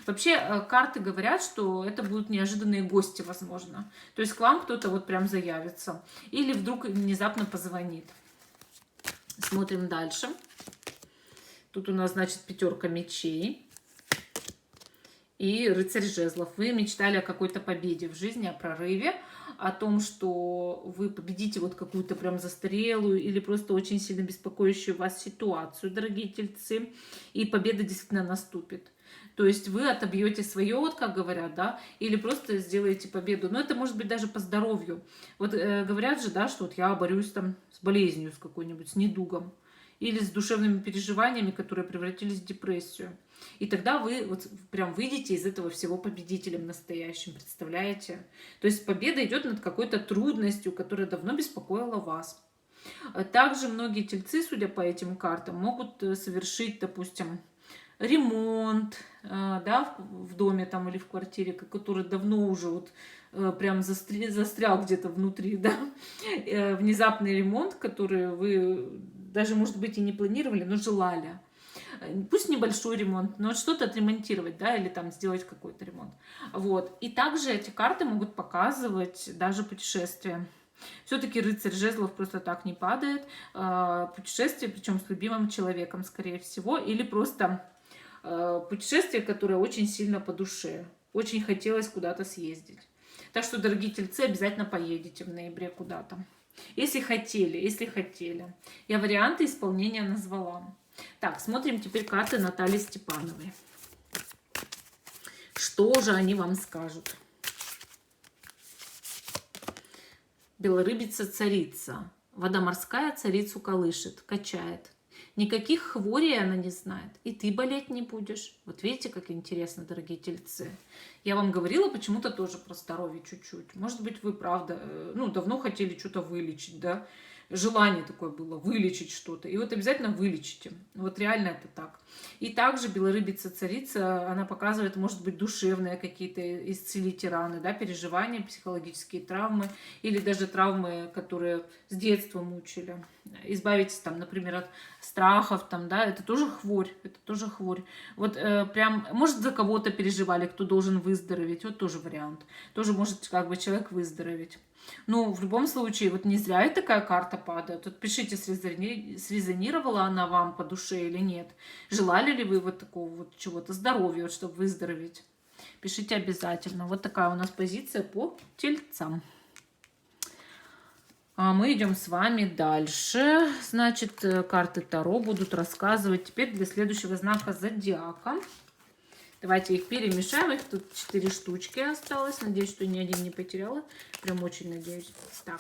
Вообще карты говорят, что это будут неожиданные гости, возможно. То есть к вам кто-то вот прям заявится. Или вдруг внезапно позвонит. Смотрим дальше. Тут у нас, значит, 5 мечей. И рыцарь жезлов. Вы мечтали о какой-то победе в жизни, о прорыве, о том, что вы победите вот какую-то прям застарелую или просто очень сильно беспокоящую вас ситуацию, дорогие тельцы, и победа действительно наступит. То есть вы отобьете свое, вот как говорят, да, или просто сделаете победу. Но это может быть даже по здоровью. Вот говорят же, да, что вот я борюсь там с болезнью, с какой-нибудь, с недугом. Или с душевными переживаниями, которые превратились в депрессию. И тогда вы вот прям выйдете из этого всего победителем настоящим, представляете? То есть победа идет над какой-то трудностью, которая давно беспокоила вас. Также многие тельцы, судя по этим картам, могут совершить, допустим, ремонт, да, в доме там или в квартире, который давно уже вот прям застрял где-то внутри, да, внезапный ремонт, который вы даже, может быть, и не планировали, но желали. Пусть небольшой ремонт, но что-то отремонтировать, да, или там сделать какой-то ремонт. Вот. И также эти карты могут показывать даже путешествия. Все-таки рыцарь жезлов просто так не падает. Путешествие, причем с любимым человеком, скорее всего, или просто путешествие, которое очень сильно по душе. Очень хотелось куда-то съездить. Так что, дорогие тельцы, обязательно поедете в ноябре куда-то. Если хотели, если хотели. Я варианты исполнения назвала. Так, смотрим теперь карты Натальи Степановой. Что же они вам скажут? Белорыбица-царица. Вода морская царицу колышет, качает. Никаких хворей она не знает. И ты болеть не будешь. Вот видите, как интересно, дорогие тельцы. Я вам говорила почему-то тоже про здоровье чуть-чуть. Может быть, вы, правда, ну, давно хотели что-то вылечить, да? Желание такое было, вылечить что-то. И вот обязательно вылечите. Вот реально это так. И также белорыбица-царица, она показывает, может быть, душевные какие-то исцелить раны, да, переживания, психологические травмы или даже травмы, которые с детства мучили. Избавитесь там, например, от страхов, там, да, это тоже хворь, это тоже хворь. Вот прям, может, за кого-то переживали, кто должен выздороветь, вот тоже вариант. Тоже может как бы человек выздороветь. Ну, в любом случае, вот не зря и такая карта падает. Вот пишите, срезонировала она вам по душе или нет. Желали ли вы вот такого вот чего-то, здоровья, вот, чтобы выздороветь? Пишите обязательно. Вот такая у нас позиция по тельцам. А мы идем с вами дальше. Значит, карты Таро будут рассказывать теперь для следующего знака зодиака. Давайте их перемешаем. Их тут 4 штучки осталось. Надеюсь, что ни один не потеряла. Прям очень надеюсь. Так.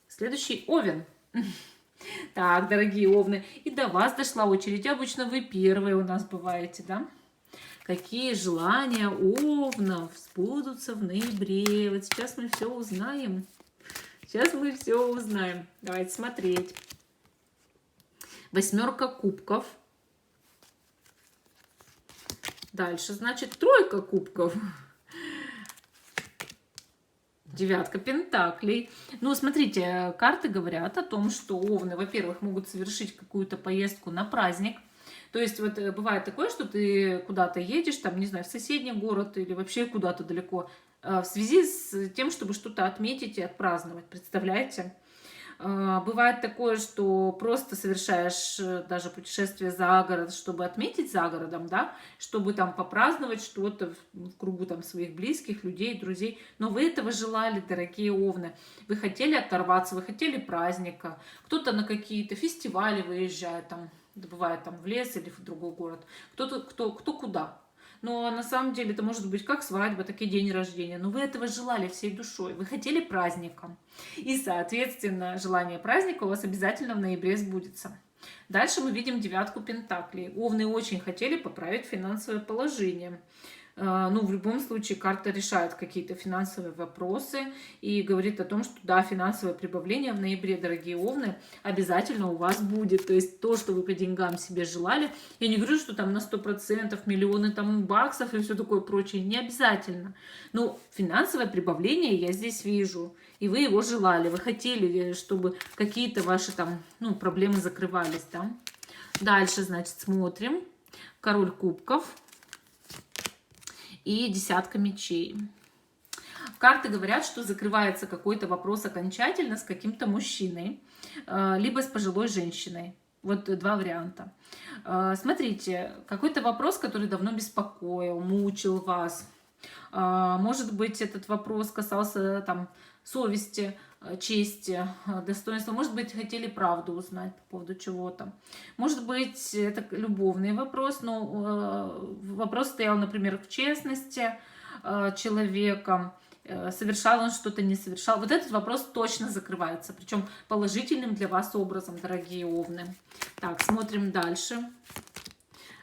Следующий Овен. Так, дорогие Овны. И до вас дошла очередь. Обычно вы первые у нас бываете, да? Какие желания Овнов сбудутся в ноябре? Вот сейчас мы все узнаем. Сейчас мы все узнаем. Давайте смотреть. 8 кубков. Дальше, значит, 3 кубков. 9 пентаклей. Ну, смотрите, карты говорят о том, что Овны, во-первых, могут совершить какую-то поездку на праздник. То есть вот бывает такое, что ты куда-то едешь, там, не знаю, в соседний город или вообще куда-то далеко, в связи с тем, чтобы что-то отметить и отпраздновать. Представляете? Бывает такое, что просто совершаешь даже путешествие за город, чтобы отметить за городом, да, чтобы там попраздновать что-то в кругу там своих близких, людей, друзей. Но вы этого желали, дорогие Овны. Вы хотели оторваться, вы хотели праздника. Кто-то на какие-то фестивали выезжает, там, бывает там в лес или в другой город. Кто куда. Но на самом деле это может быть как свадьба, так и день рождения. Но вы этого желали всей душой, вы хотели праздника. И, соответственно, желание праздника у вас обязательно в ноябре сбудется. Дальше мы видим девятку пентаклей. Овны очень хотели поправить финансовое положение. Ну, в любом случае, карта решает какие-то финансовые вопросы и говорит о том, что да, финансовое прибавление в ноябре, дорогие овны, обязательно у вас будет. То есть то, что вы по деньгам себе желали, я не говорю, что там на 100%, миллионы там баксов и все такое прочее, не обязательно. Но финансовое прибавление я здесь вижу, и вы его желали, вы хотели, чтобы какие-то ваши там, ну, проблемы закрывались, да. Дальше, значит, смотрим. Король кубков и десятка мечей. Карты говорят, что закрывается какой-то вопрос окончательно с каким-то мужчиной, либо с пожилой женщиной. Вот два варианта. Смотрите, какой-то вопрос, который давно беспокоил, мучил вас. Может быть, этот вопрос касался там совести, чести, достоинства. Может быть, хотели правду узнать по поводу чего-то. Может быть, это любовный вопрос, но вопрос стоял, например, в честности человека. Совершал он что-то, не совершал. Вот этот вопрос точно закрывается, причем положительным для вас образом, дорогие овны. Так, смотрим дальше.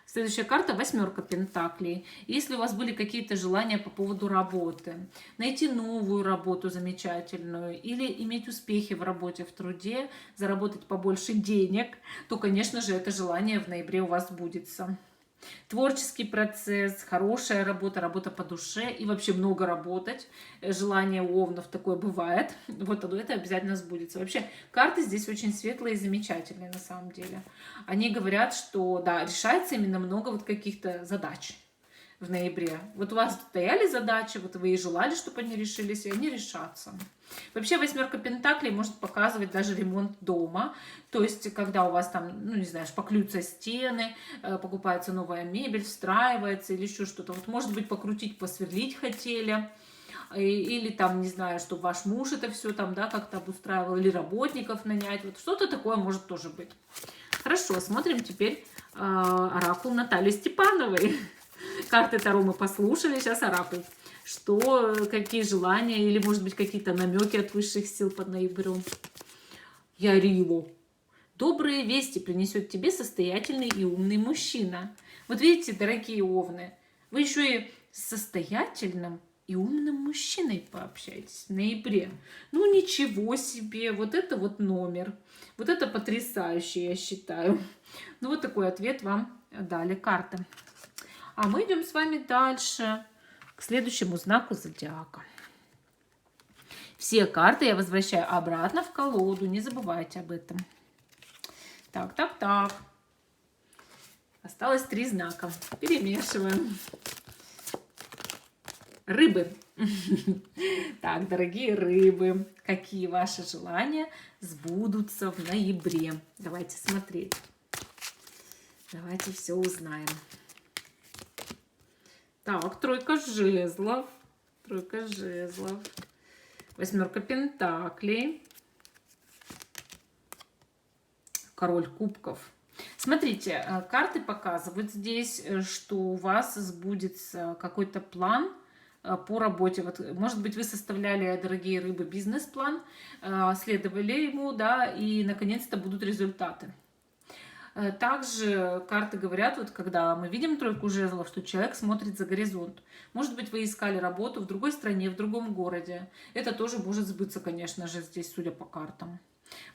Следующая карта — восьмерка пентаклей. Если у вас были какие-то желания по поводу работы, найти новую работу замечательную или иметь успехи в работе, в труде, заработать побольше денег, то, конечно же, это желание в ноябре у вас сбудется. Творческий процесс, хорошая работа, работа по душе и вообще много работать. Желание у овнов такое бывает. Вот это обязательно сбудется. Вообще карты здесь очень светлые и замечательные на самом деле. Они говорят, что да, решается именно много вот каких-то задач в ноябре. Вот у вас стояли задачи, вот вы и желали, чтобы они решились, и они решатся. Вообще восьмерка пентаклей может показывать даже ремонт дома. То есть, когда у вас там, ну не знаю, шпаклюются стены, покупается новая мебель, встраивается или еще что-то. Вот может быть покрутить, посверлить хотели. Или там, не знаю, чтобы ваш муж это все там, да, как-то обустраивал, или работников нанять. Вот что-то такое может тоже быть. Хорошо, смотрим теперь оракул Натальи Степановой. Карты Таро мы послушали, сейчас оракул. Что, какие желания или, может быть, какие-то намеки от высших сил под ноябрем. Ярило. Добрые вести принесет тебе состоятельный и умный мужчина. Вот видите, дорогие овны, вы еще и с состоятельным и умным мужчиной пообщаетесь в ноябре. Ну ничего себе, вот это вот номер. Вот это потрясающе, я считаю. Ну вот такой ответ вам дали карты. А мы идем с вами дальше, к следующему знаку зодиака. Все карты я возвращаю обратно в колоду, не забывайте об этом. Так. Осталось 3 знака. Перемешиваем. Рыбы. Так, дорогие рыбы, какие ваши желания сбудутся в ноябре? Давайте смотреть. Давайте все узнаем. Так, тройка жезлов. Восьмерка пентаклей. Король кубков. Смотрите, карты показывают здесь, что у вас сбудется какой-то план по работе. Вот, может быть, вы составляли, дорогие рыбы, бизнес-план, следовали ему, да, и наконец-то будут результаты. Также карты говорят, вот когда мы видим тройку жезлов, что человек смотрит за горизонт. Может быть, вы искали работу в другой стране, в другом городе. Это тоже может сбыться, конечно же, здесь, судя по картам.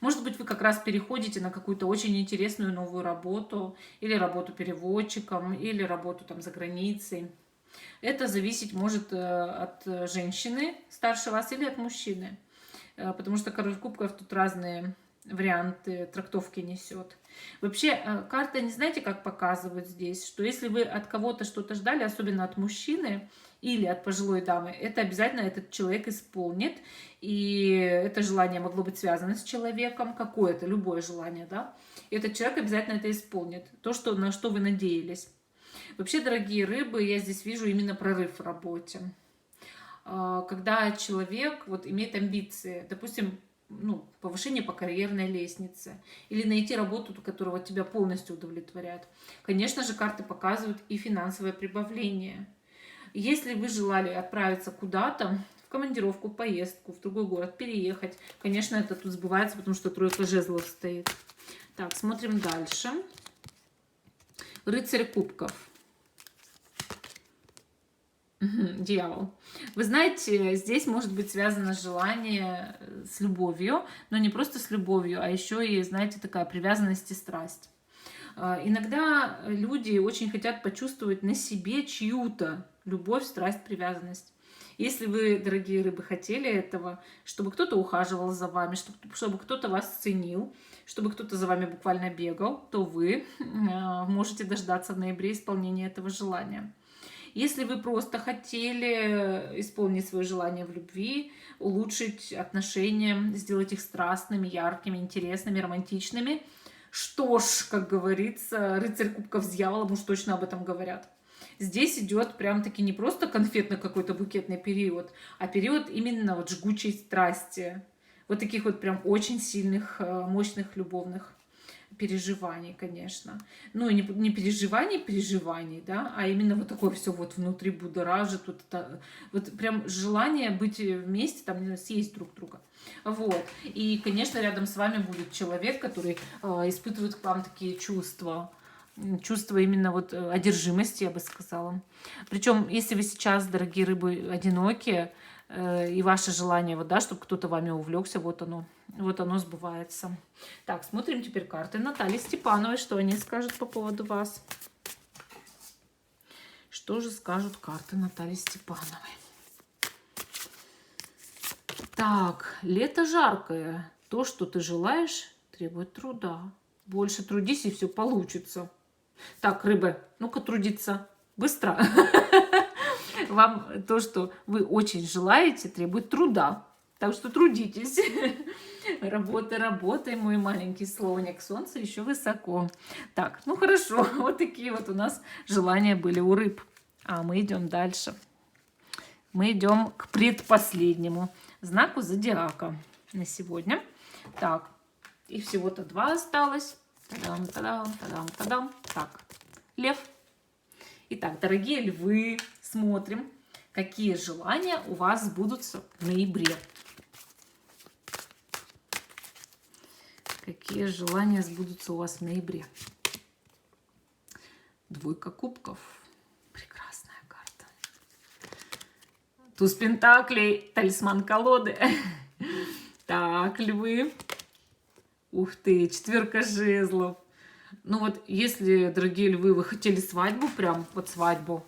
Может быть, вы как раз переходите на какую-то очень интересную новую работу, или работу переводчиком, или работу там за границей. Это зависеть может от женщины старше вас или от мужчины. Потому что король кубков тут разные варианты трактовки несет. Вообще, карта, не знаете, как показывают здесь, что если вы от кого-то что-то ждали, особенно от мужчины или от пожилой дамы, это обязательно этот человек исполнит. И это желание могло быть связано с человеком, какое-то, любое желание, да. И этот человек обязательно это исполнит, то, что, на что вы надеялись. Вообще, дорогие рыбы, я здесь вижу именно прорыв в работе. Когда человек вот имеет амбиции, допустим, ну, повышение по карьерной лестнице, или найти работу, которая вот тебя полностью удовлетворяет. Конечно же, карты показывают и финансовое прибавление. Если вы желали отправиться куда-то, в командировку, поездку, в другой город, переехать, конечно, это тут сбывается, потому что тройка жезлов стоит. Так, смотрим дальше. Рыцарь кубков. Дьявол. Вы знаете, здесь может быть связано желание с любовью, но не просто с любовью, а еще и, знаете, такая привязанность и страсть. Иногда люди очень хотят почувствовать на себе чью-то любовь, страсть, привязанность. Если вы, дорогие рыбы, хотели этого, чтобы кто-то ухаживал за вами, чтобы кто-то вас ценил, чтобы кто-то за вами буквально бегал, то вы можете дождаться в ноябре исполнения этого желания. Если вы просто хотели исполнить свое желание в любви, улучшить отношения, сделать их страстными, яркими, интересными, романтичными, что ж, как говорится, рыцарь кубков с дьяволом уж точно об этом говорят. Здесь идет прям-таки не просто конфетно какой-то букетный период, а период именно вот жгучей страсти. Вот таких вот прям очень сильных, мощных любовных переживаний, конечно. Ну, не переживаний, да, а именно вот такое все вот внутри будоражит, вот прям желание быть вместе, там, съесть друг друга. Вот. И, конечно, рядом с вами будет человек, который испытывает к вам такие чувства именно вот одержимости, я бы сказала. Причем, если вы сейчас, дорогие рыбы, одинокие, и ваше желание, вот, да, чтобы кто-то вами увлекся, вот оно сбывается. Так, смотрим теперь карты Натальи Степановой, что они скажут по поводу вас. Что же скажут карты Натальи Степановой? Так, лето жаркое. То, что ты желаешь, требует труда. Больше трудись, и все получится. Так, рыбы, ну-ка трудиться. Быстро. Вам то, что вы очень желаете, требует труда. Так что трудитесь. Работай, мой маленький слоник. Солнце еще высоко. Так, ну хорошо. Вот такие вот у нас желания были у рыб. А мы идем дальше. Мы идем к предпоследнему знаку зодиака на сегодня. Так, и всего-то 2 осталось. Та-дам. Так, лев. Итак, дорогие львы, смотрим, какие желания у вас сбудутся в ноябре. Какие желания сбудутся у вас в ноябре? Двойка кубков. Прекрасная карта. Туз пентаклей, талисман колоды. Так, львы. Ух ты, 4 жезлов. Ну вот, если, дорогие львы, вы хотели свадьбу, прям вот свадьбу,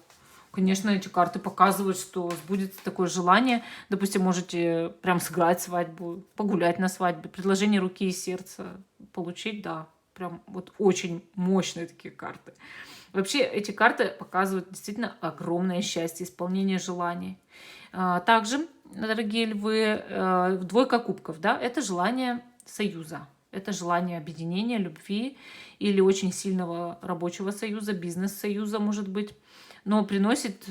конечно, эти карты показывают, что сбудется такое желание. Допустим, можете прям сыграть свадьбу, погулять на свадьбе, предложение руки и сердца получить, да. Прям вот очень мощные такие карты. Вообще, эти карты показывают действительно огромное счастье, исполнение желаний. Также, дорогие львы, двойка кубков, да, это желание союза. Это желание объединения, любви или очень сильного рабочего союза, бизнес-союза, может быть. Но приносит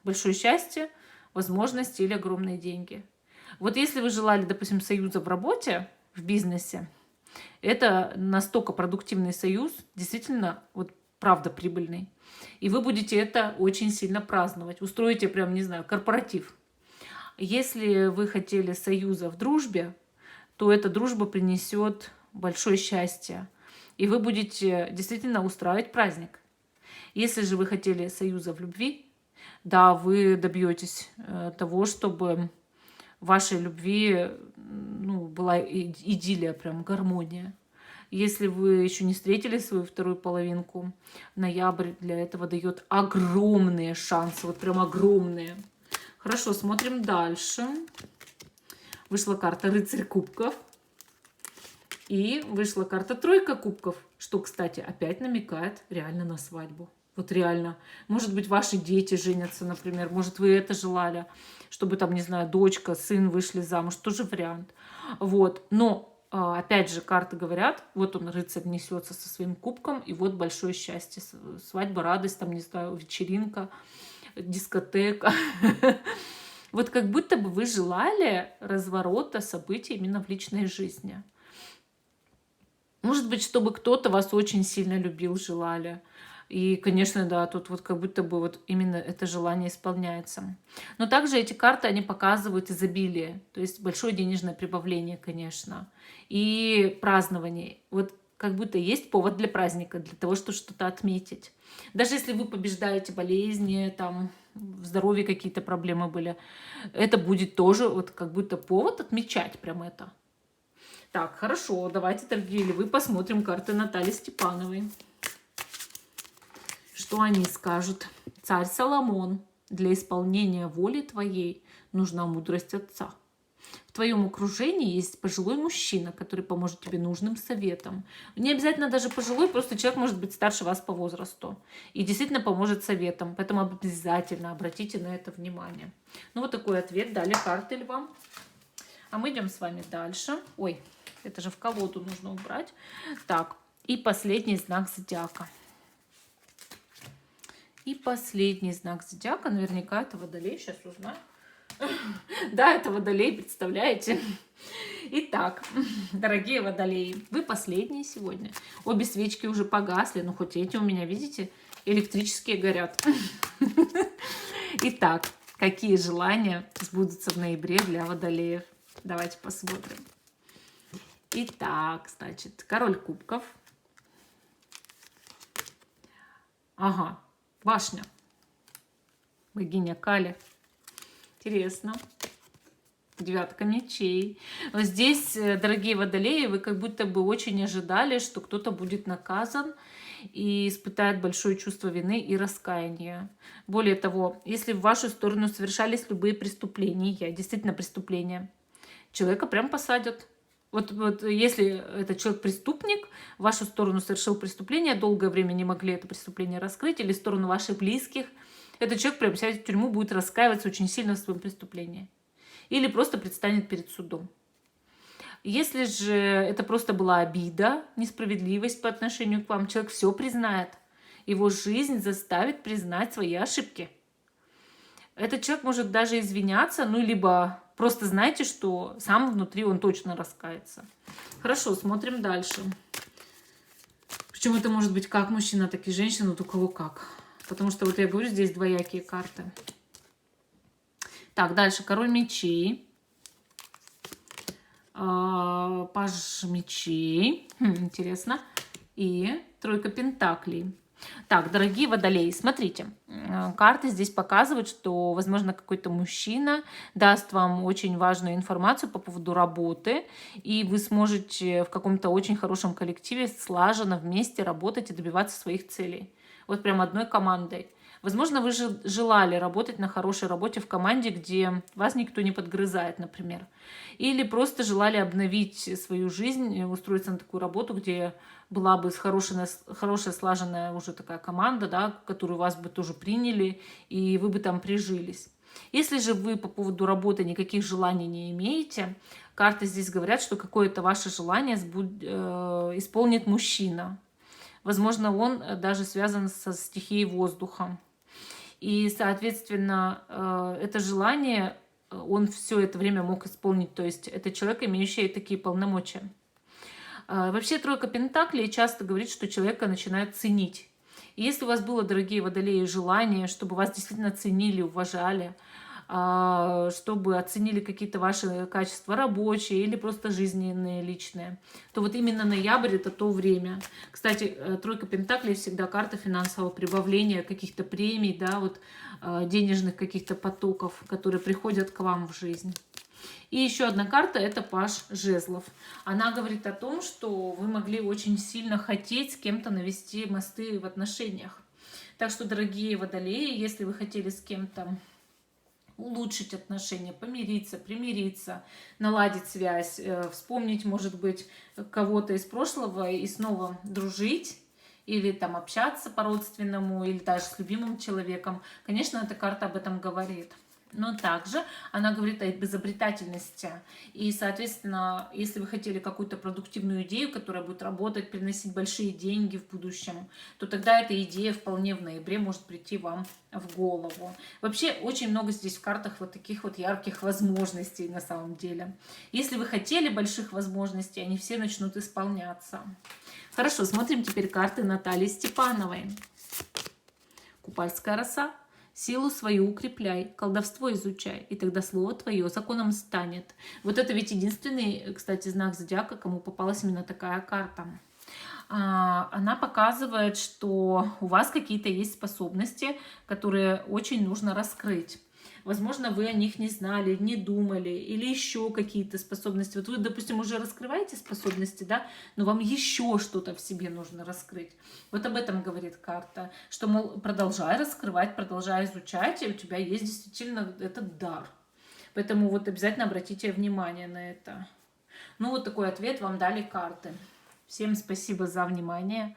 большое счастье, возможности или огромные деньги. Вот если вы желали, допустим, союза в работе, в бизнесе, это настолько продуктивный союз, действительно, вот правда прибыльный. И вы будете это очень сильно праздновать. Устроите прям, не знаю, корпоратив. Если вы хотели союза в дружбе, то эта дружба принесет большое счастье. И вы будете действительно устраивать праздник. Если же вы хотели союза в любви, да, вы добьетесь того, чтобы в вашей любви была идиллия, прям гармония. Если вы еще не встретили свою вторую половинку, ноябрь для этого дает огромные шансы, вот прям огромные. Хорошо, смотрим дальше. Вышла карта рыцарь кубков. И вышла карта тройка кубков, что, кстати, опять намекает реально на свадьбу. Вот реально. Может быть, ваши дети женятся, например. Может, вы это желали, чтобы там, не знаю, дочка, сын вышли замуж. Тоже вариант. Вот. Но, опять же, карты говорят, вот он, рыцарь, несется со своим кубком, и вот большое счастье. Свадьба, радость, там, не знаю, вечеринка, дискотека. Вот как будто бы вы желали разворота событий именно в личной жизни. Может быть, чтобы кто-то вас очень сильно любил, желали. И, конечно, да, тут вот как будто бы вот именно это желание исполняется. Но также эти карты, они показывают изобилие, то есть большое денежное прибавление, конечно, и празднование. Вот как будто есть повод для праздника, для того, чтобы что-то отметить. Даже если вы побеждаете болезни, там, в здоровье какие-то проблемы были, это будет тоже вот как будто повод отмечать прям это. Так, хорошо, давайте, дорогие львы, посмотрим карты Натальи Степановой. Что они скажут? Царь Соломон, для исполнения воли твоей нужна мудрость отца. В твоем окружении есть пожилой мужчина, который поможет тебе нужным советом. Не обязательно даже пожилой, просто человек может быть старше вас по возрасту. И действительно поможет советом. Поэтому обязательно обратите на это внимание. Ну вот такой ответ дали карты львам. А мы идем с вами дальше. Ой, это же в колоду нужно убрать. Так, и последний знак зодиака. И последний знак зодиака, наверняка это Водолей, сейчас узнаю. Да, это Водолей, представляете? Итак, дорогие Водолеи, вы последние сегодня. Обе свечки уже погасли, но хоть эти у меня, видите, электрические горят. Итак, какие желания сбудутся в ноябре для Водолеев? Давайте посмотрим. Итак, значит, король кубков. Ага, башня. Богиня Кали. Интересно. Девятка мечей. Вот здесь, дорогие Водолеи, вы как будто бы очень ожидали, что кто-то будет наказан и испытает большое чувство вины и раскаяния. Более того, если в вашу сторону совершались любые преступления, действительно преступления, человека прям посадят. Вот если этот человек преступник, в вашу сторону совершил преступление, долгое время не могли это преступление раскрыть, или в сторону ваших близких, этот человек прям сядет в тюрьму, будет раскаиваться очень сильно в своем преступлении. Или просто предстанет перед судом. Если же это просто была обида, несправедливость по отношению к вам, человек все признает. Его жизнь заставит признать свои ошибки. Этот человек может даже извиняться, ну, либо просто знаете, что сам внутри он точно раскается. Хорошо, смотрим дальше. Причем это может быть как мужчина, так и женщина, вот у кого как. Потому что вот я говорю, здесь двоякие карты. Так, дальше король мечей. Паж мечей. Интересно. И тройка пентаклей. Так, дорогие Водолеи, смотрите, карты здесь показывают, что, возможно, какой-то мужчина даст вам очень важную информацию по поводу работы, и вы сможете в каком-то очень хорошем коллективе слаженно вместе работать и добиваться своих целей. Вот прям одной командой. Возможно, вы же желали работать на хорошей работе в команде, где вас никто не подгрызает, например. Или просто желали обновить свою жизнь, устроиться на такую работу, где была бы хорошая слаженная уже такая команда, да, которую вас бы тоже приняли, и вы бы там прижились. Если же вы по поводу работы никаких желаний не имеете, карты здесь говорят, что какое-то ваше желание исполнит мужчина. Возможно, он даже связан со стихией воздуха. И, соответственно, это желание он все это время мог исполнить. То есть это человек, имеющий такие полномочия. Вообще тройка пентаклей часто говорит, что человека начинают ценить. И если у вас было, дорогие Водолеи, желание, чтобы вас действительно ценили, уважали, чтобы оценили какие-то ваши качества рабочие или просто жизненные, личные, то вот именно ноябрь — это то время. Кстати, тройка пентаклей всегда карта финансового прибавления, каких-то премий, да, вот денежных каких-то потоков, которые приходят к вам в жизнь. И еще одна карта — это паж жезлов. Она говорит о том, что вы могли очень сильно хотеть с кем-то навести мосты в отношениях. Так что, дорогие Водолеи, если вы хотели с кем-то улучшить отношения, помириться, примириться, наладить связь, вспомнить, может быть, кого-то из прошлого и снова дружить, или там общаться по-родственному, или даже с любимым человеком, конечно, эта карта об этом говорит. Но также она говорит о изобретательности. И, соответственно, если вы хотели какую-то продуктивную идею, которая будет работать, приносить большие деньги в будущем, то тогда эта идея вполне в ноябре может прийти вам в голову. Вообще, очень много здесь в картах вот таких вот ярких возможностей на самом деле. Если вы хотели больших возможностей, они все начнут исполняться. Хорошо, смотрим теперь карты Натальи Степановой. Купальская роса. Силу свою укрепляй, колдовство изучай, и тогда слово твое законом станет. Вот это ведь единственный, кстати, знак зодиака, кому попалась именно такая карта. Она показывает, что у вас какие-то есть способности, которые очень нужно раскрыть. Возможно, вы о них не знали, не думали, или еще какие-то способности. Вот вы, допустим, уже раскрываете способности, да, но вам еще что-то в себе нужно раскрыть. Вот об этом говорит карта, что, мол, продолжай раскрывать, продолжай изучать, и у тебя есть действительно этот дар. Поэтому вот обязательно обратите внимание на это. Ну, вот такой ответ вам дали карты. Всем спасибо за внимание.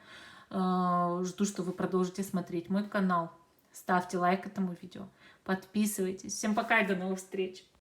Жду, что вы продолжите смотреть мой канал. Ставьте лайк этому видео. Подписывайтесь. Всем пока и до новых встреч.